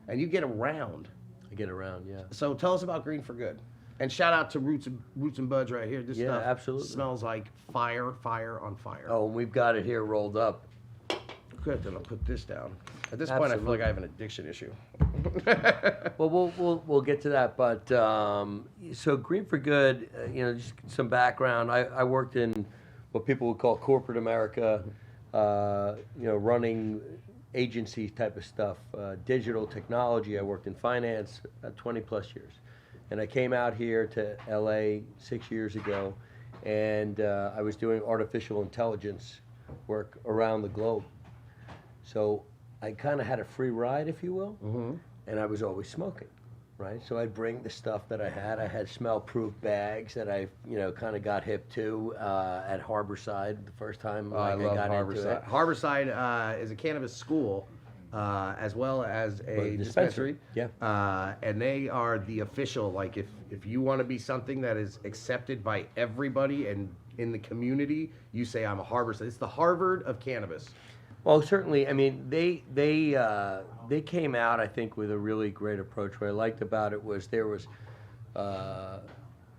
S2: and you get around.
S7: I get around, yeah.
S2: So tell us about Green for Good, and shout out to Roots and Buds right here. This
S7: Yeah,
S2: stuff
S7: absolutely.
S2: smells like fire on fire.
S7: Oh, and we've got it here rolled up.
S2: Good. Then I'll put this down. At this point, I feel like I have an addiction issue.
S7: Well, we'll get to that, but so Green for Good, just some background. I worked in what people would call corporate America, running agency type of stuff, digital technology. I worked in finance 20 plus years, and I came out here to LA 6 years ago, and I was doing artificial intelligence work around the globe. So I kind of had a free ride, if you will, and I was always smoking, right? So I'd bring the stuff that I had. I had smell-proof bags that I, kind of got hip to at Harborside the first time
S2: I love
S7: got into
S2: Harborside.
S7: it.
S2: Harborside is a cannabis school as well as a dispensary.
S7: Yeah.
S2: And they are the official, like if you want to be something that is accepted by everybody and in the community, you say I'm a Harborside. It's the Harvard of cannabis.
S7: Well, certainly. I mean, they came out, I think, with a really great approach. What I liked about it was there was, kind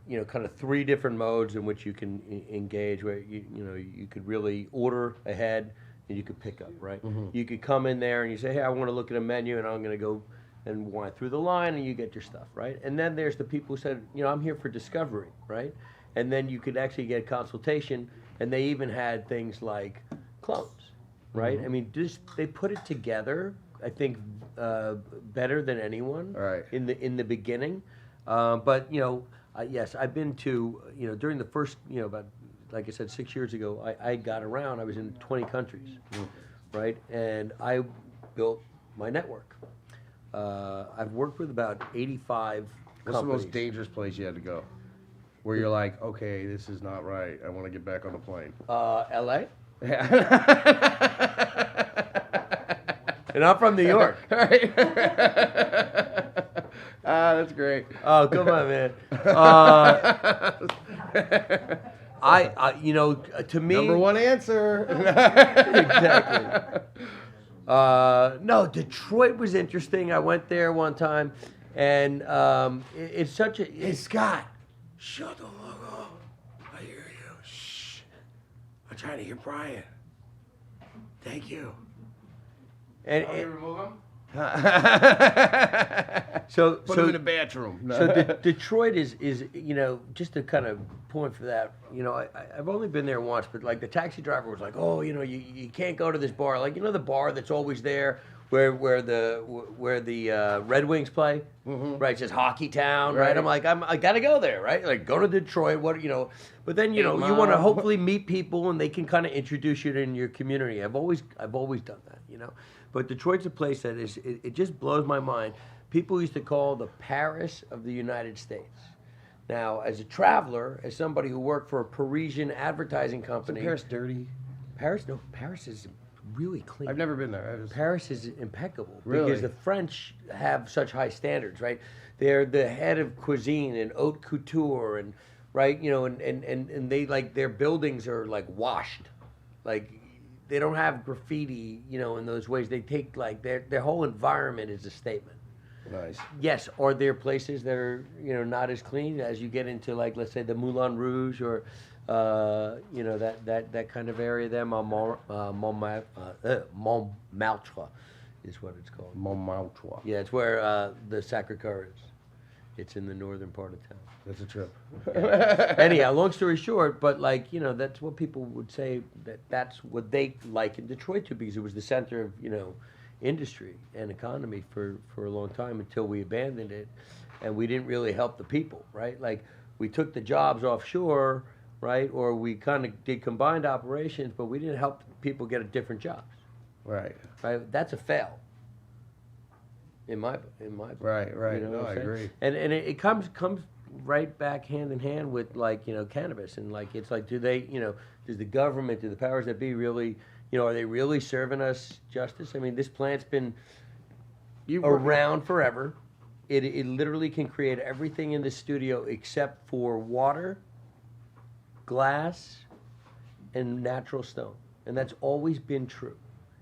S7: of 3 different modes in which you can engage. Where you could really order ahead and you could pick up, right? You could come in there and you say, hey, I want to look at a menu and I'm going to go and wind through the line and you get your stuff, right? And then there's the people who said, I'm here for discovery, right? And then you could actually get consultation, and they even had things like clones. Right? I mean, they put it together, I think, better than anyone in the beginning. But, yes, I've been to, during the first, about, like I said, 6 years ago, I got around. I was in 20 countries, right? And I built my network. I've worked with about 85
S2: What's the
S7: companies.
S2: most dangerous place you had to go? Where you're like, okay, this is not right. I want to get back on the plane.
S7: LA? And I'm from New York.
S2: Right. That's great.
S7: Oh, come on, man. To me,
S2: Number 1 answer.
S7: exactly. No, Detroit was interesting. I went there one time, and it's such a.
S2: Hey, Scott. Shut the fuck up. I hear you. Shh. I'm trying to hear Brian. Thank you.
S7: And
S2: remove him?
S7: so
S2: Put him in the bathroom.
S7: So Detroit is just to kind of point for that. I've only been there once, but like the taxi driver was like, oh, you can't go to this bar. Like the bar that's always there where the Red Wings play, right? It says Hockey Town, right? I'm like, I gotta go there, right? Like go to Detroit, But then you want to hopefully meet people and they can kind of introduce you in your community. I've always done that, But Detroit's a place that it just blows my mind. People used to call the Paris of the United States. Now, as a traveler, as somebody who worked for a Parisian advertising company,
S2: Is Paris dirty?
S7: Paris is really clean.
S2: I've never been there.
S7: Paris is impeccable
S2: Really?
S7: because the French have such high standards, right? They're the head of cuisine and haute couture, and right, and they like their buildings are like washed, like they don't have graffiti, in those ways. They take like their whole environment is a statement.
S2: Nice.
S7: Yes, are there places that are not as clean as you get into like let's say the Moulin Rouge or that kind of area there, Montmartre is what it's called.
S2: Montmartre.
S7: Yeah, it's where the Sacré-Cœur is. It's in the northern part of town.
S2: That's a trip.
S7: Anyhow, long story short, but that's what people would say that's what they like in Detroit too, because it was the center of industry and economy for a long time until we abandoned it, and we didn't really help the people, right? Like we took the jobs offshore, right, or we kind of did combined operations, but we didn't help people get different jobs.
S2: Right.
S7: Right. That's a fail. In my
S2: Right.
S7: You know
S2: No,
S7: what
S2: I
S7: I'm saying?
S2: agree.
S7: And it comes right back hand in hand with like, you know, cannabis. And like, it's like, do they, you know, does the government, do the powers that be really, you know, are they really serving us justice? I mean, this plant's been around forever. It literally can create everything in the studio except for water, glass, and natural stone. And that's always been true.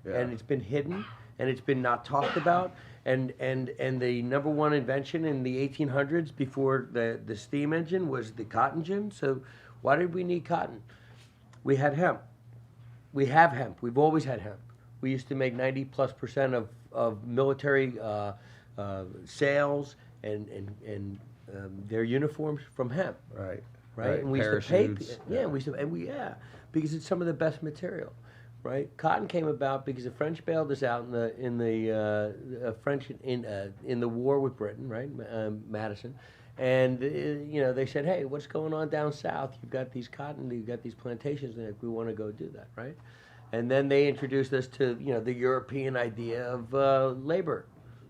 S2: Yeah.
S7: And it's been hidden, and it's been not talked about. And the number one invention in the 1800s before the steam engine was the cotton gin. So why did we need cotton? We had hemp. We have hemp. We've always had hemp. We used to make 90+% of military sales and their uniforms from hemp.
S2: Right.
S7: Right. And we used to pay.
S2: Parachutes.
S7: Because it's some of the best material. Right. Cotton came about because the French bailed us out in the war with Britain. Right. Madison. And you know, they said, hey, what's going on down south? You've got these plantations, and we want to go do that, right? And then they introduced us to, you know, the European idea of labor,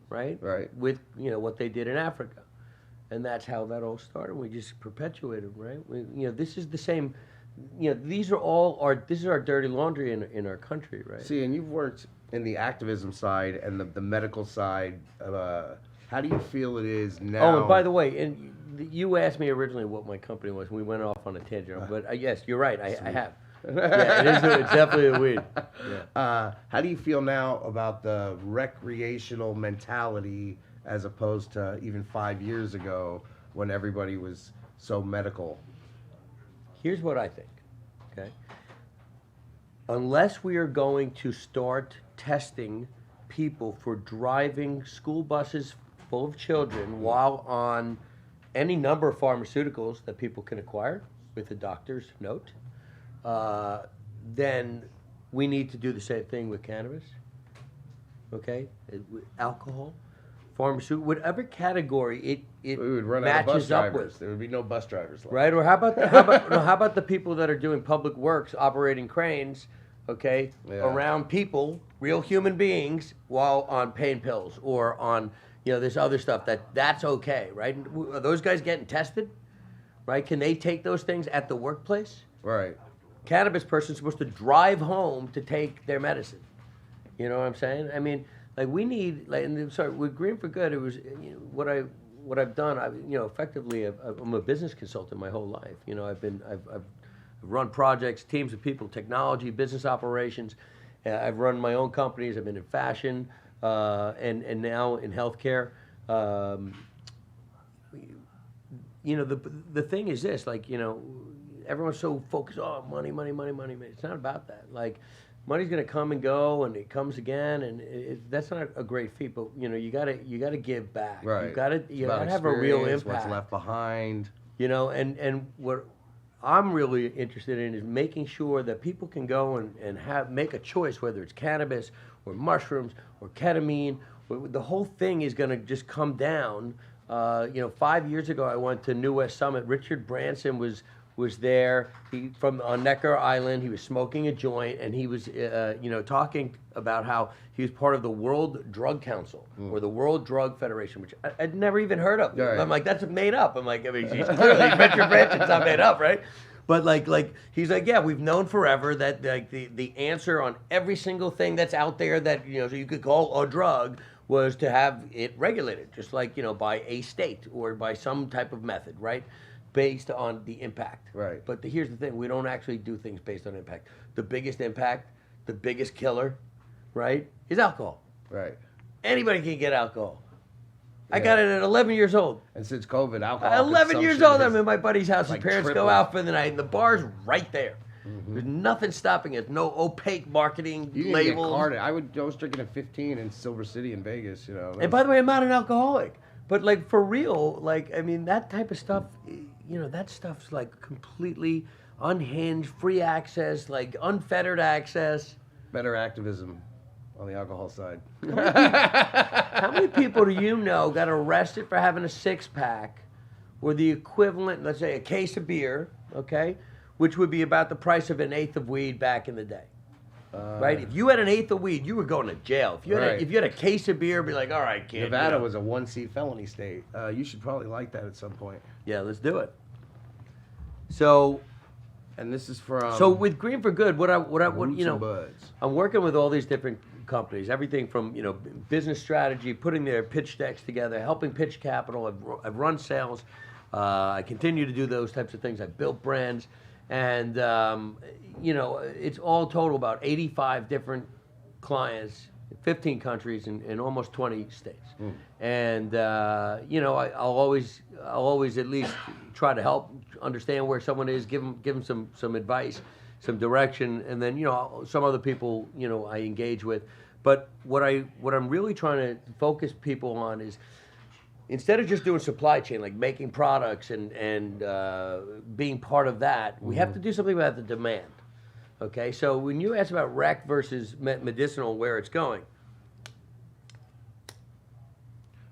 S7: right?
S2: Right.
S7: With, you know, what they did in Africa, and that's how that all started. We just perpetuated, right? You know, this is the same. You know, this is our dirty laundry in our country, right?
S2: See, and you've worked in the activism side and the medical side. How do you feel it is now?
S7: Oh, and by the way, and you asked me originally what my company was, and we went off on a tangent. But yes, you're right. I have. Yeah, it's definitely a weed. Yeah.
S2: How do you feel now about the recreational mentality as opposed to even 5 years ago when everybody was so medical?
S7: Here's what I think, okay? Unless we are going to start testing people for driving school buses full of children while on any number of pharmaceuticals that people can acquire with a doctor's note, then we need to do the same thing with cannabis, okay? Alcohol, pharmaceutical, whatever category it
S2: We would run out of bus
S7: matches up
S2: drivers.
S7: with.
S2: There would be no bus drivers left.
S7: Right, or how about the people that are doing public works, operating cranes, okay, around people, real human beings, while on pain pills or on, you know, this other stuff that's okay, right? Are those guys getting tested, right? Can they take those things at the workplace?
S2: Right.
S7: Cannabis person's supposed to drive home to take their medicine. You know what I'm saying? I mean, like we need, like, and sorry, with Green for Good, it was, you know, what I've done. You know, effectively, I'm a business consultant my whole life. You know, I've run projects, teams of people, technology, business operations. I've run my own companies. I've been in fashion and now in healthcare. You know, the thing is this, like, you know, everyone's so focused, oh, money. It's not about that. Like, money's gonna come and go, and it comes again, and that's not a great feat. But you know, you gotta give back.
S2: Right.
S7: You gotta have a real
S2: Experience,
S7: impact.
S2: What's left behind.
S7: You know, and what I'm really interested in is making sure that people can go and make a choice, whether it's cannabis or mushrooms or ketamine. The whole thing is gonna just come down. You know, 5 years ago, I went to New West Summit. Richard Branson was there. On Necker Island. He was smoking a joint, and he was, you know, talking about how he was part of the World Drug Council or the World Drug Federation, which I'd never even heard of.
S2: Right.
S7: I'm like, that's made up. I'm like, I mean, he's clearly Richard Branson's not made up, right? But like he's like, yeah, we've known forever that like the answer on every single thing that's out there that, you know, so you could call a drug was to have it regulated, just like, you know, by a state or by some type of method, right? Based on the impact.
S2: Right.
S7: But here's the thing, we don't actually do things based on impact. The biggest impact, the biggest killer, right, is alcohol.
S2: Right.
S7: Anybody can get alcohol. I got it at 11 years old.
S2: And since COVID, alcohol
S7: 11 years
S2: consumption
S7: old, I'm
S2: has,
S7: in my buddy's house. His
S2: like,
S7: parents go
S2: tripled.
S7: out for the night, and the bar's right there. There's nothing stopping it. No opaque marketing
S2: You can get
S7: labels.
S2: carded. I was drinking at 15 in Silver City in Vegas, you know.
S7: And by the way, I'm not an alcoholic. But like for real, like, I mean, that type of stuff, you know, that stuff's like completely unhinged, free access, like unfettered access.
S2: Better activism on the alcohol side.
S7: How many people do you know got arrested for having a six-pack or the equivalent, let's say, a case of beer, okay, which would be about the price of an eighth of weed back in the day? right? If you had an eighth of weed, you were going to jail. If you had,
S2: Right.
S7: if you had a case of beer, be like, all right, kid.
S2: Nevada
S7: you know.
S2: was a 1C felony state. You should probably like that at some point.
S7: Yeah, let's do it. So,
S2: And this is from
S7: so with Green for Good, what
S2: Roots
S7: you know,
S2: and Buds.
S7: I'm working with all these different companies, everything from, you know, business strategy, putting their pitch decks together, helping pitch capital. I've run sales. I continue to do those types of things. I've built brands, and you know, it's all total about 85 different clients, 15 countries, in almost 20 states. And you know, I'll always at least try to help understand where someone is, give them some advice, some direction, and then, you know, some other people, you know, I engage with. But what I'm really trying to focus people on is, instead of just doing supply chain, like making products and being part of that, we have to do something about the demand. Okay, so when you ask about rec versus medicinal, where it's going,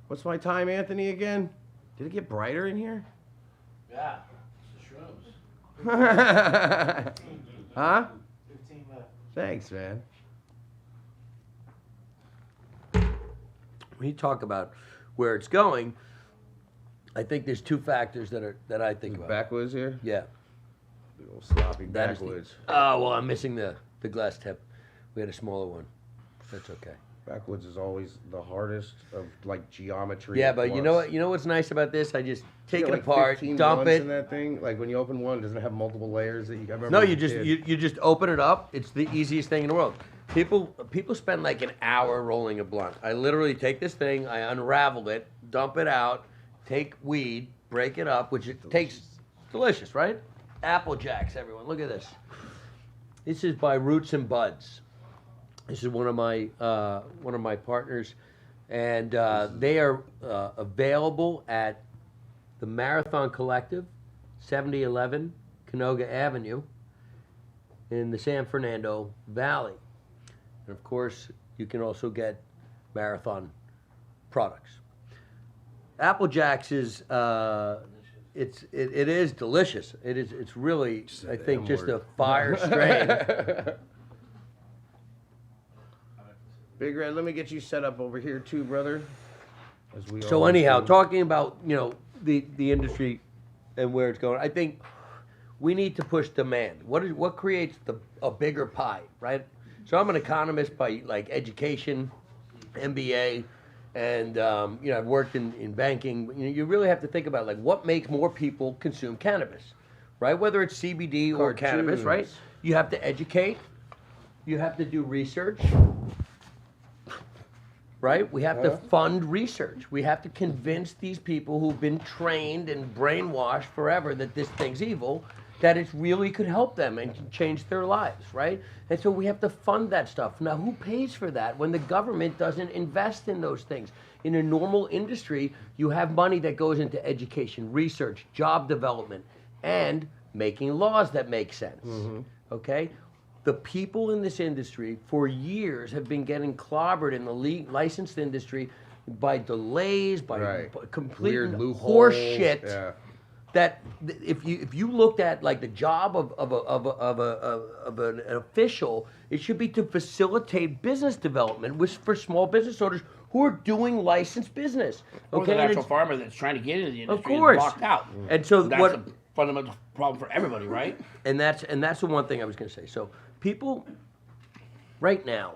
S2: What's my time, Anthony, again? Did it get brighter in here?
S6: Yeah, it's the shrooms.
S2: Huh?
S6: 15 left.
S2: Thanks, man.
S7: when you talk about where it's going, I think there's two factors that I think about.
S2: Backwoods here?
S7: Yeah.
S2: Big old sloppy
S7: That is the-
S2: backwoods.
S7: Oh, well, I'm missing the glass tip. We had a smaller one. That's okay.
S2: Backwoods is always the hardest of like geometry.
S7: Yeah,
S2: at
S7: but you
S2: once.
S7: know what? You know what's nice about this? I just take
S2: You
S7: it
S2: get, like,
S7: apart,
S2: 15
S7: dump
S2: blunts
S7: it.
S2: in that thing. Like when you open one, doesn't it have multiple layers that you? I remember
S7: No,
S2: as
S7: you
S2: a
S7: just
S2: kid.
S7: you just open it up. It's the easiest thing in the world. People spend like an hour rolling a blunt. I literally take this thing, I unravel it, dump it out, take weed, break it up, which it takes delicious, right? Apple Jacks, everyone. Look at this. This is by Roots and Buds. This is one of my partners, and they are available at the Marathon Collective, 7011 Canoga Avenue, in the San Fernando Valley. And of course, you can also get Marathon products. Apple Jacks is it is delicious. It's really, I think, just a fire strain.
S2: Big Red, let me get you set up over here too, brother. As we
S7: So
S2: always
S7: anyhow,
S2: do.
S7: talking about, you know, the industry and where it's going, I think we need to push demand. What creates a bigger pie, right? So I'm an economist by like education, MBA, and you know, I've worked in banking. You know, you really have to think about like what makes more people consume cannabis, right? Whether it's CBD or cannabis, right?
S2: Cartoons.
S7: You have to educate. You have to do research. Right? We have to fund research. We have to convince these people who've been trained and brainwashed forever that this thing's evil, that it really could help them and can change their lives, right? And so we have to fund that stuff. Now, who pays for that when the government doesn't invest in those things? In a normal industry, you have money that goes into education, research, job development, and making laws that make sense, okay? The people in this industry for years have been getting clobbered in the licensed industry by delays, by
S2: Right.
S7: complete
S2: Weird
S7: horse
S2: loopholes.
S7: shit.
S2: Yeah.
S7: That if you looked at like the job of an official, it should be to facilitate business development for small business owners who are doing licensed business.
S6: Or
S7: Okay,
S6: the
S7: And
S6: natural
S7: it's-
S6: farmer that's trying to get into the industry
S7: course.
S6: is blocked out.
S7: And so
S6: That's
S7: what?
S6: a fundamental problem for everybody, right?
S7: And that's the one thing I was going to say. So people right now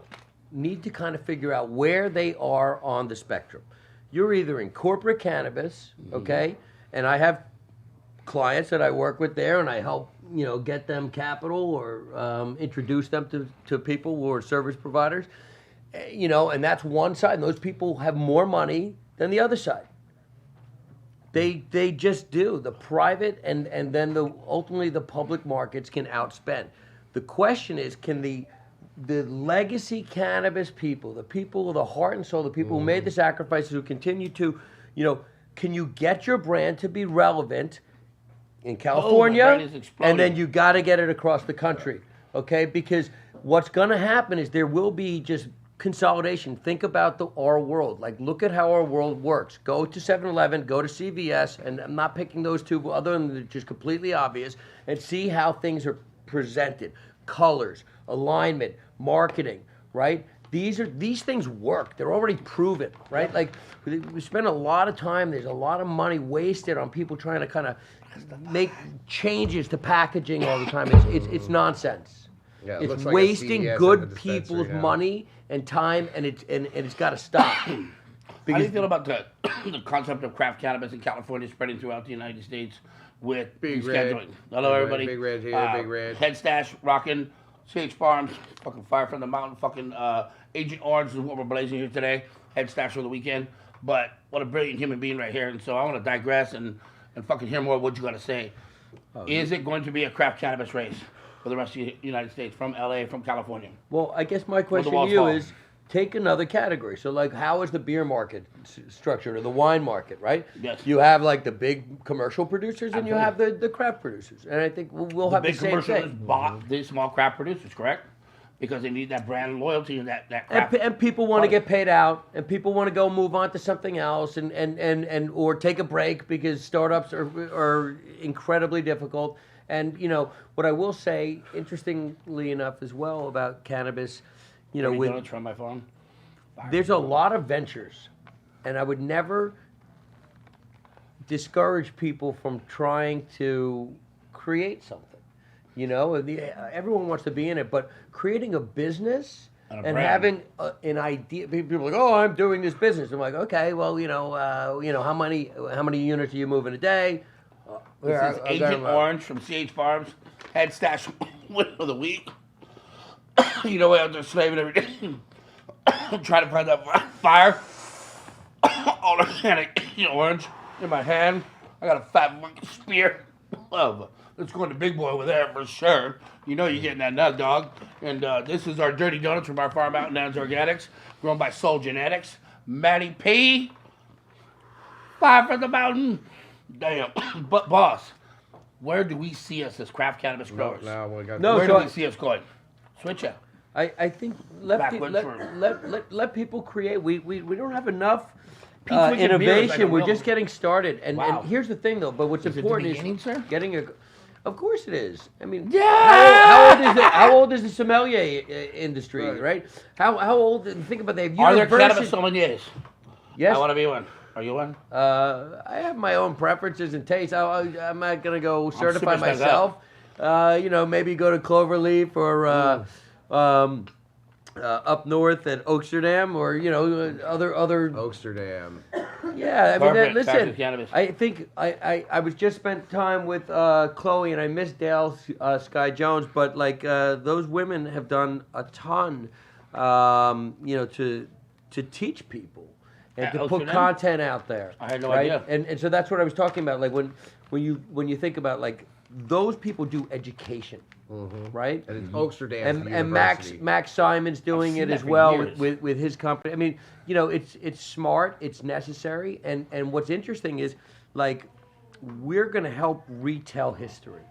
S7: need to kind of figure out where they are on the spectrum. You're either in corporate cannabis, okay, and I have clients that I work with there, and I help, you know, get them capital or introduce them to people who are service providers, you know, and that's one side. And those people have more money than the other side. They just do. The private and then ultimately the public markets can outspend. The question is, can the legacy cannabis people, the people of the heart and soul, the people who made the sacrifices, who continue to, you know, can you get your brand to be relevant in California,
S6: brand is exploding.
S7: and then you got to get it across the country, okay? Because what's going to happen is there will be just consolidation. Think about our world. Like, look at how our world works. Go to 7-Eleven, go to CVS, and I'm not picking those two other than they're just completely obvious, and see how things are presented. Colors, alignment, marketing, right? These things work. They're already proven, right? Like we spend a lot of time. There's a lot of money wasted on people trying to kind of make changes to packaging all the time. It's nonsense.
S2: Yeah, it
S7: It's
S2: looks like a
S7: wasting
S2: CVS at the
S7: good
S2: dispensary
S7: people's
S2: now.
S7: money and time, and it's got to stop.
S6: How do you feel about the concept of craft cannabis in California spreading throughout the United States with
S2: Big Red.
S6: scheduling? Hello, everybody.
S2: Big Red here, Big Red.
S6: Head stash rocking. CH Farms, fucking fire from the mountain. Fucking Agent Orange is what we're blazing here today. Head stash for the weekend. But what a brilliant human being right here. And so I want to digress and fucking hear more of what you got to say. Is it going to be a craft cannabis race for the rest of the United States, from LA, from California?
S7: Well, I guess my question to
S6: walls
S7: you
S6: fall.
S7: is, take another category. So, like, how is the beer market structured, or the wine market, right?
S6: Yes.
S7: You have, like, the big commercial producers, and you have the craft producers. And I think we'll have the
S6: Big
S7: same
S6: commercials
S7: thing.
S6: bought these small craft producers, correct? Because they need that brand loyalty and that craft.
S7: And people want to get paid out, and people want to go move on to something else, and or take a break because startups are incredibly difficult. And you know what I will say, interestingly enough, as well about cannabis, you know, with
S6: donuts from my farm.
S7: there's a lot of ventures, and I would never discourage people from trying to create something. You know, everyone wants to be in it, but creating a business
S6: And a
S7: and
S6: brand.
S7: having an idea. People are like, "Oh, I'm doing this business." I'm like, "Okay, well, you know, how many units are you moving a day?"
S6: This is
S7: I got
S6: Agent
S7: 'em,
S6: Orange from CH Farms. Head stash win of the week. You know, out there slaving every day. Trying to find that fire. All organic Agent Orange in my hand. I got a fat fucking spear. Love. Let's go to Big Boy over there for sure. You know you're getting that nut, dog. And this is our dirty donuts from our farm out in Downs Organics, grown by Soul Genetics. Matty P. Fire from the mountain. Damn. But boss, where do we see us as craft cannabis growers?
S2: No, we got
S7: No,
S6: Where
S7: so
S6: do we see us going? Switch it.
S7: I think let
S6: Backwards for-
S7: let people create. We don't have enough
S6: Pete's Wicked Beer is like
S7: innovation.
S6: a
S7: We're
S6: real-
S7: just getting started. And
S6: Wow.
S7: here's the thing, though. But what's
S6: Is it the
S7: important
S6: beginning,
S7: is
S6: sir?
S7: getting a. Of course it is. I mean,
S6: Yeah!
S7: how old is the sommelier industry, right? How old? Think about that.
S6: Are there cannabis sommeliers?
S7: Yes.
S6: I want to be one. Are you one?
S7: I have my own preferences and tastes. I'm not gonna go certify
S6: super stuck
S7: myself. You know, maybe go to Cloverleaf or up north at Oaksterdam, or you know, other.
S2: Oaksterdam.
S7: Yeah, I mean,
S6: Perfect.
S7: listen.
S6: Craft cannabis.
S7: I think I was just spent time with Chloe, and I miss Dale Sky Jones, but like those women have done a ton, you know, to teach people and
S6: At
S7: to put
S6: Oaksterdam?
S7: content out there.
S6: I had no
S7: right?
S6: idea.
S7: And so that's what I was talking about. Like when you think about, like, those people do education, right?
S2: And it's Oaksterdam.
S7: And Max Simon's doing
S6: seen
S7: it
S6: that
S7: as
S6: for
S7: well
S6: years.
S7: with his company. I mean, you know, it's smart, it's necessary, and what's interesting is, like, we're going to help retell history,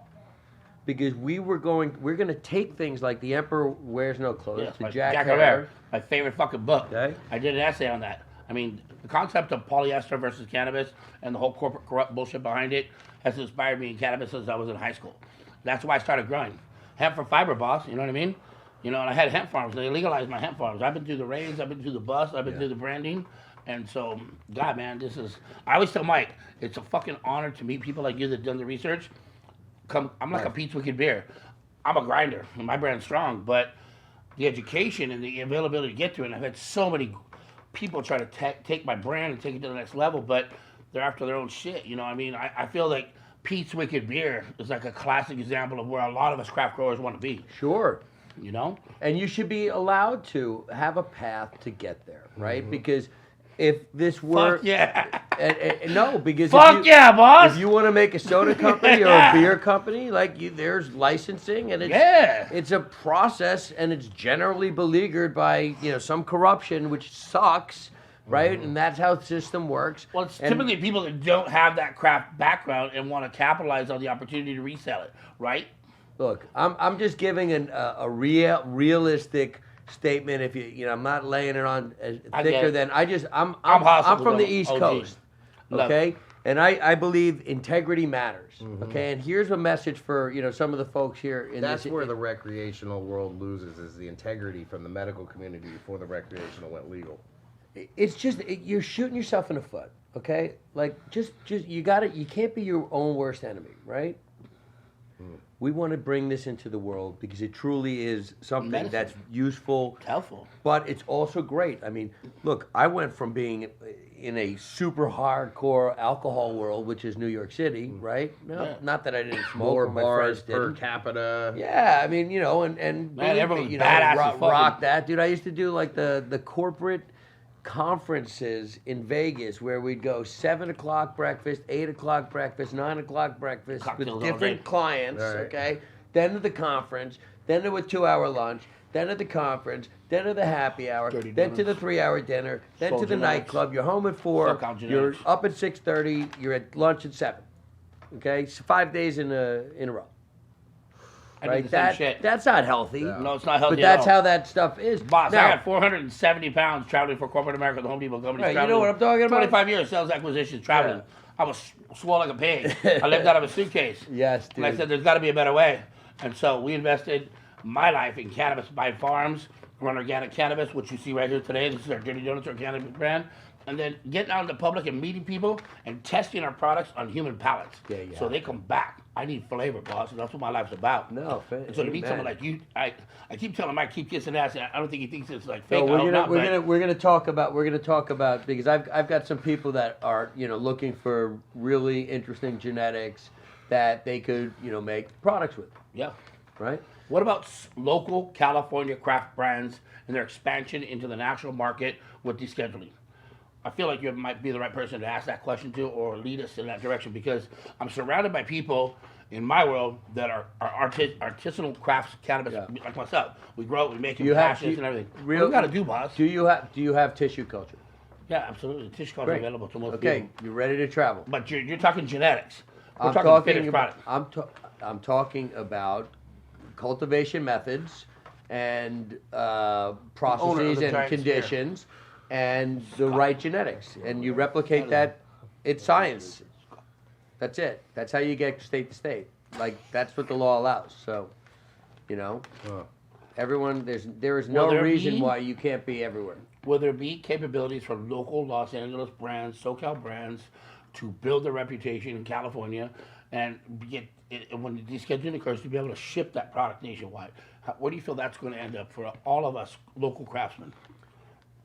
S7: because we're going to take things like The Emperor Wears No Clothes
S6: Yes,
S7: to
S6: my
S7: Jack
S6: Jack
S7: Herrera.
S6: my favorite fucking book.
S7: Okay.
S6: I did an essay on that. I mean, the concept of polyester versus cannabis and the whole corporate corrupt bullshit behind it has inspired me in cannabis since I was in high school. That's why I started growing. Hemp for fiber, boss. You know what I mean? You know, and I had hemp farms. They legalized my hemp farms. I've been through the raids. I've been through the bust. I've been through the branding. And so, God, man, this is... I always tell Mike, it's a fucking honor to meet people like you that done the research. I'm like a Pete's Wicked Beer. I'm a grinder, and my brand's strong, but the education and the availability to get to it, and I've had so many people try to take my brand and take it to the next level, but they're after their own shit, you know what I mean? I feel like Pete's Wicked Beer is like a classic example of where a lot of us craft growers want to be,
S7: Sure.
S6: you know?
S7: And you should be allowed to have a path to get there, right? Because if this were...
S6: Fuck yeah.
S7: No, because
S6: Fuck yeah, boss.
S7: if you want to make a soda company or a beer company, like, there's licensing, and it's a process, and it's generally beleaguered by, you know, some corruption, which sucks, right? And that's how the system works.
S6: Well, it's
S7: And-
S6: typically people that don't have that craft background and want to capitalize on the opportunity to resell it, right?
S7: Look, I'm just giving a realistic statement. If you know, I'm not laying it on
S6: I get
S7: thicker
S6: it.
S7: than I'm
S6: hostile
S7: from the
S6: to
S7: East
S6: OG.
S7: Coast,
S6: Love
S7: okay? And I believe integrity matters. Okay, and here's a message for some of the folks here.
S2: That's where the recreational world loses, is the integrity from the medical community before the recreational went legal.
S7: It's just you're shooting yourself in the foot. Okay, like just you can't be your own worst enemy, right? We want to bring this into the world because it truly is something
S6: Medicine.
S7: that's useful,
S6: Helpful.
S7: but it's also great. I mean, look, I went from being in a super hardcore alcohol world, which is New York City, right? No,
S6: Yeah.
S7: not that I didn't smoke.
S2: More
S7: or my
S2: bars
S7: friends
S2: per
S7: didn't.
S2: capita.
S7: Yeah, I mean, and
S6: Man,
S7: believe
S6: everyone
S7: me,
S6: was badass as
S7: rock
S6: fucking-
S7: that, dude. I used to do like the corporate conferences in Vegas where we'd go 7 o'clock breakfast, 8 o'clock breakfast, 9 o'clock breakfast
S6: Cocktails all
S7: with
S6: day.
S7: different clients,
S2: Right.
S7: okay? Then to the conference, then to a 2-hour lunch, then to the conference, then to the happy hour,
S6: Dirty
S7: then to the
S6: donuts.
S7: 3-hour dinner, then
S6: Soul
S7: to the
S6: genetics.
S7: nightclub. You're home at 4,
S6: SoCal
S7: you're
S6: genetics.
S7: up at 6:30, you're at lunch at 7. Okay? So 5 days in a row.
S6: I
S7: Right?
S6: did the same shit.
S7: That's not healthy.
S6: No, it's not healthy
S7: But
S6: at
S7: that's
S6: all.
S7: how that stuff is.
S6: Boss,
S7: Now,
S6: I got 470 pounds traveling for corporate America, the Home Depot company.
S7: Right, you know what I'm talking about?
S6: 25 years, sales acquisitions, traveling. I was swole like a pig. I lived out of a suitcase.
S7: Yes,
S6: And I
S7: dude.
S6: said, there's got to be a better way. And so we invested my life in Cannabis by Farms, run organic cannabis, which you see right here today. This is our Dirty Donuts Organic brand. And then getting out in the public and meeting people and testing our products on human palates.
S7: Yeah, yeah.
S6: So they come back. I need flavor, boss. And that's what my life's about.
S7: No,
S6: And so to meet
S7: amen.
S6: someone like you, I keep telling Mike, keep kissing ass. And I don't think he thinks it's like fake.
S7: So
S6: I hope not, but-
S7: we're gonna talk about because I've got some people that are looking for really interesting genetics that they could make products with,
S6: Yeah.
S7: right?
S6: What about local California craft brands and their expansion into the national market with descheduling? I feel like you might be the right person to ask that question to or lead us in that direction because I'm surrounded by people in my world that are artisanal crafts cannabis
S7: Yeah.
S6: like myself. We grow it, we make it,
S7: You have
S6: passionate
S7: to-
S6: and everything.
S7: real-
S6: What we got to do, boss?
S7: Do you have tissue culture?
S6: Yeah, absolutely. Tissue culture
S7: Great.
S6: available to most
S7: Okay,
S6: people.
S7: you ready to travel?
S6: But you're talking genetics. We're
S7: I'm
S6: talking finished
S7: about
S6: product.
S7: I'm talking about cultivation methods and processes
S6: the
S7: and
S6: giant
S7: conditions and the right genetics, and you replicate that. It's science. That's it. That's how you get state to state. Like that's what the law allows. So, everyone there is no
S6: Will there
S7: reason
S6: be-
S7: why you can't be everywhere.
S6: Will there be capabilities for local Los Angeles brands, SoCal brands, to build their reputation in California and get when the descheduling occurs to be able to ship that product nationwide? Where do you feel that's going to end up for all of us local craftsmen?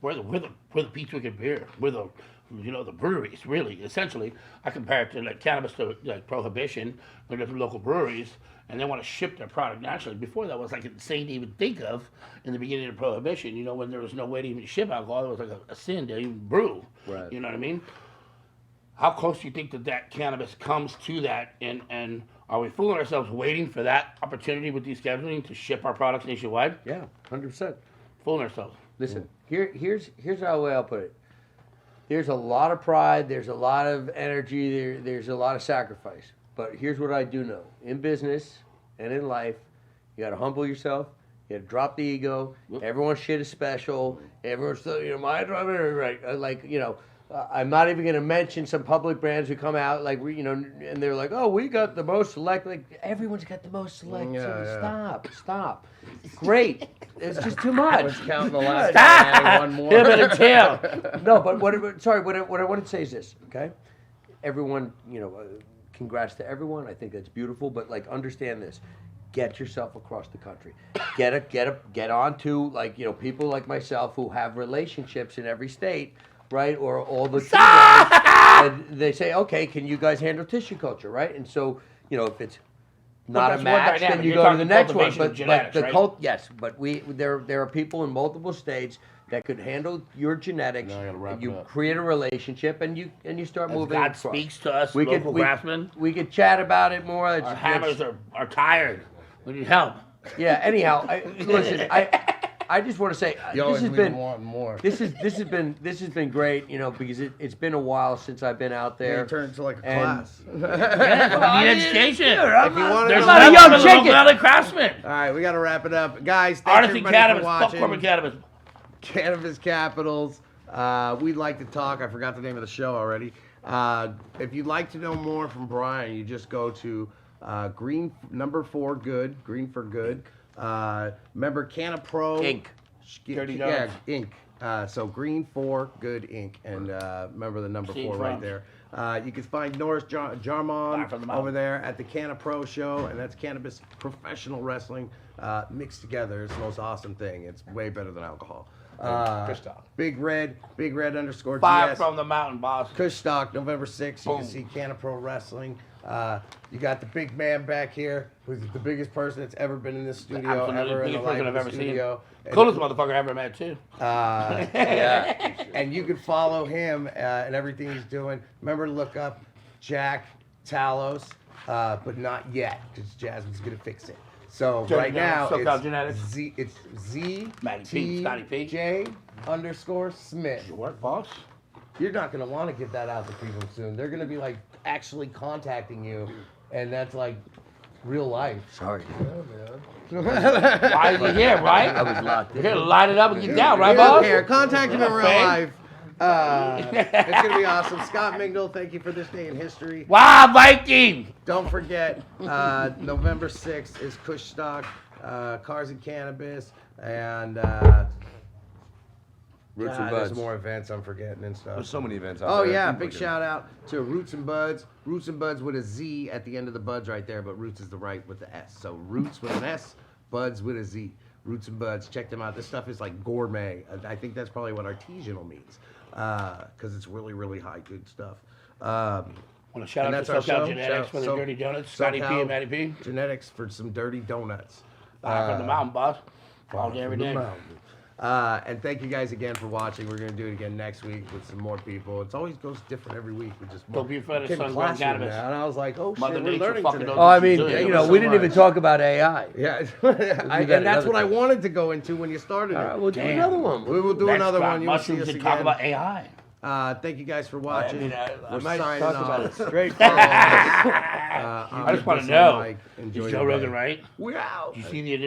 S6: We're the Pete's Wicked beer. We're the the breweries, really. Essentially, I compare it to like cannabis to like prohibition. We're different local breweries, and they want to ship their product nationally. Before that was like insane to even think of in the beginning of prohibition. When there was no way to even ship alcohol, it was like a sin to even brew.
S7: Right.
S6: You know what I mean? How close do you think that cannabis comes to that? And are we fooling ourselves waiting for that opportunity with descheduling to ship our products nationwide?
S7: Yeah, 100%.
S6: Fooling ourselves.
S7: Listen, here's how I'll put it. There's a lot of pride, there's a lot of energy, there's a lot of sacrifice. But here's what I do know. In business and in life, you gotta humble yourself, you gotta drop the ego, everyone's shit is special, everyone's still, my right, I'm not even gonna mention some public brands who come out and they're like, oh, we got the most select, everyone's got the most select. Stop. Great. It's just too much.
S2: Let's count the last
S6: Stop!
S2: guy, one more.
S6: Him and a tail.
S7: No, but what I want to say is this, okay? Everyone, congrats to everyone. I think that's beautiful, but understand this. Get yourself across the country. Get on to people like myself who have relationships in every state, right? Or all the and they say, okay, can you guys handle tissue culture, right? And so, if it's not a
S6: that's one
S7: match,
S6: dynamic.
S7: then you
S6: You're
S7: go to
S6: talking
S7: the next one.
S6: cultivation of
S7: But
S6: genetics,
S7: the
S6: right?
S7: yes, but there are people in multiple states that could handle your genetics.
S2: Now I gotta wrap it
S7: You
S2: up.
S7: create a relationship and you start
S6: As
S7: moving.
S6: God
S7: across.
S6: speaks to us,
S7: We could
S6: local craftsmen.
S7: we could chat about it more.
S6: Our hammers are tired. We need help.
S7: Yeah. Anyhow, listen. I just want to say
S2: You
S7: this
S2: always
S7: has
S2: leave
S7: been
S2: them wanting more.
S7: this has been great. Because it's been a while since I've been out
S2: They
S7: there.
S2: turn into like a
S7: And-
S2: class.
S6: Yeah, we need education.
S2: If you want
S6: There's
S2: to
S7: not a
S6: nothing
S7: young
S6: for the
S7: chicken.
S6: local Valley craftsmen.
S2: All right, we got to wrap it up. Guys, thanks
S6: Artisan
S2: everybody
S6: cannabis,
S2: for
S6: fuck
S2: watching.
S6: corporate cannabis.
S2: Cannabis Capitals. We'd like to talk. I forgot the name of the show already. If you'd like to know more from Brian, you just go to green number 4 good, green for good. Remember CannaPro
S7: Inc.
S6: Dirty
S2: Yeah,
S6: Donuts.
S2: Inc. So green 4 good Inc. And remember the number
S6: See
S2: 4 right
S6: front.
S2: there. You can find Norris Jarmon
S6: Back from the
S2: over
S6: mountain.
S2: there at the CannaPro show, and that's Cannabis Professional Wrestling mixed together. It's the most awesome thing. It's way better than alcohol. Big Red _
S6: 5
S2: GS.
S6: from the mountain, boss.
S2: Kushstock, November 6th. You
S6: Boom.
S2: can see CannaPro Wrestling. You got the big man back here, who's the biggest person that's ever been in this studio,
S6: Absolutely
S2: ever in the
S6: biggest
S2: life
S6: person
S2: of
S6: I've
S2: the
S6: ever seen.
S2: studio. And-
S6: Coolest motherfucker I ever met, too.
S2: And you can follow him and everything he's doing. Remember to look up Jack Tallos, but not yet, because Jasmine's gonna fix it. So
S6: Dirty
S2: right now
S6: Donuts, SoCal
S2: it's
S6: Genetics.
S2: Z
S6: Matty P, Scotty P.
S2: J _ Smith.
S6: Your work, boss.
S2: You're not gonna want to get that out to people soon. They're gonna be like actually contacting you, and that's like real life.
S7: Sorry.
S6: Why is he here, right?
S7: I was locked in.
S6: You're here to light it up and get down, right,
S2: We don't
S6: boss?
S2: care. Contact him in real
S6: Fame?
S2: life. It's gonna be awesome. Scott Mingdal, thank you for this day in history.
S6: Wow, Viking!
S2: Don't forget, November 6th is Kushstock, Cars and Cannabis, and
S7: Roots and
S2: there's
S7: Buds.
S2: more events I'm forgetting and stuff.
S4: There's so many events out
S2: Oh
S4: there.
S2: yeah,
S4: Keep
S2: big
S4: looking.
S2: shout out to Roots and Buds. Roots and Buds with a Z at the end of the Buds right there, but Roots is the right with the S. So Roots with an S, Buds with a Z. Roots and Buds, check them out. This stuff is like gourmet. I think that's probably what artisanal means, because it's really, really high good stuff.
S6: Want to shout
S2: And
S6: out to
S2: that's our
S6: SoCal
S2: show.
S6: Genetics for the
S2: So-
S6: Dirty Donuts. Scotty P
S2: SoCal
S6: and Matty P.
S2: Genetics for some dirty donuts.
S6: Back from the mountain, boss. All day, every day.
S2: And thank you guys again for watching. We're gonna do it again next week with some more people. It always goes different every week. We just
S6: Don't be afraid of
S2: came to
S6: sun-grown
S2: class with
S6: cannabis.
S2: that, and I was like, oh
S6: Mother
S2: shit, we're
S6: Nature
S2: learning
S6: fucking
S2: today.
S6: knows
S7: Oh, I mean,
S6: Thank
S7: you
S6: you
S7: know,
S2: so
S7: we didn't
S2: much.
S7: even talk about AI.
S2: Yeah,
S7: that
S2: and that's
S7: another
S2: what I
S7: time.
S2: wanted to go into when you started
S7: All right,
S2: it.
S7: we'll do
S6: Damn.
S7: another one.
S2: We will do
S6: Let's
S2: another
S6: drop
S2: one. You will see
S6: mushrooms
S2: us
S6: and talk
S2: again.
S6: about AI.
S2: Thank you guys for watching.
S7: I
S2: We're
S7: might
S2: signing
S7: talk
S2: off.
S7: about it straight.
S6: I just want to
S2: Medicinal
S6: know,
S2: Mike. Enjoy
S6: is
S2: your
S6: Joe Rogan
S2: day.
S6: right?
S2: We're out.
S6: Did you see the initial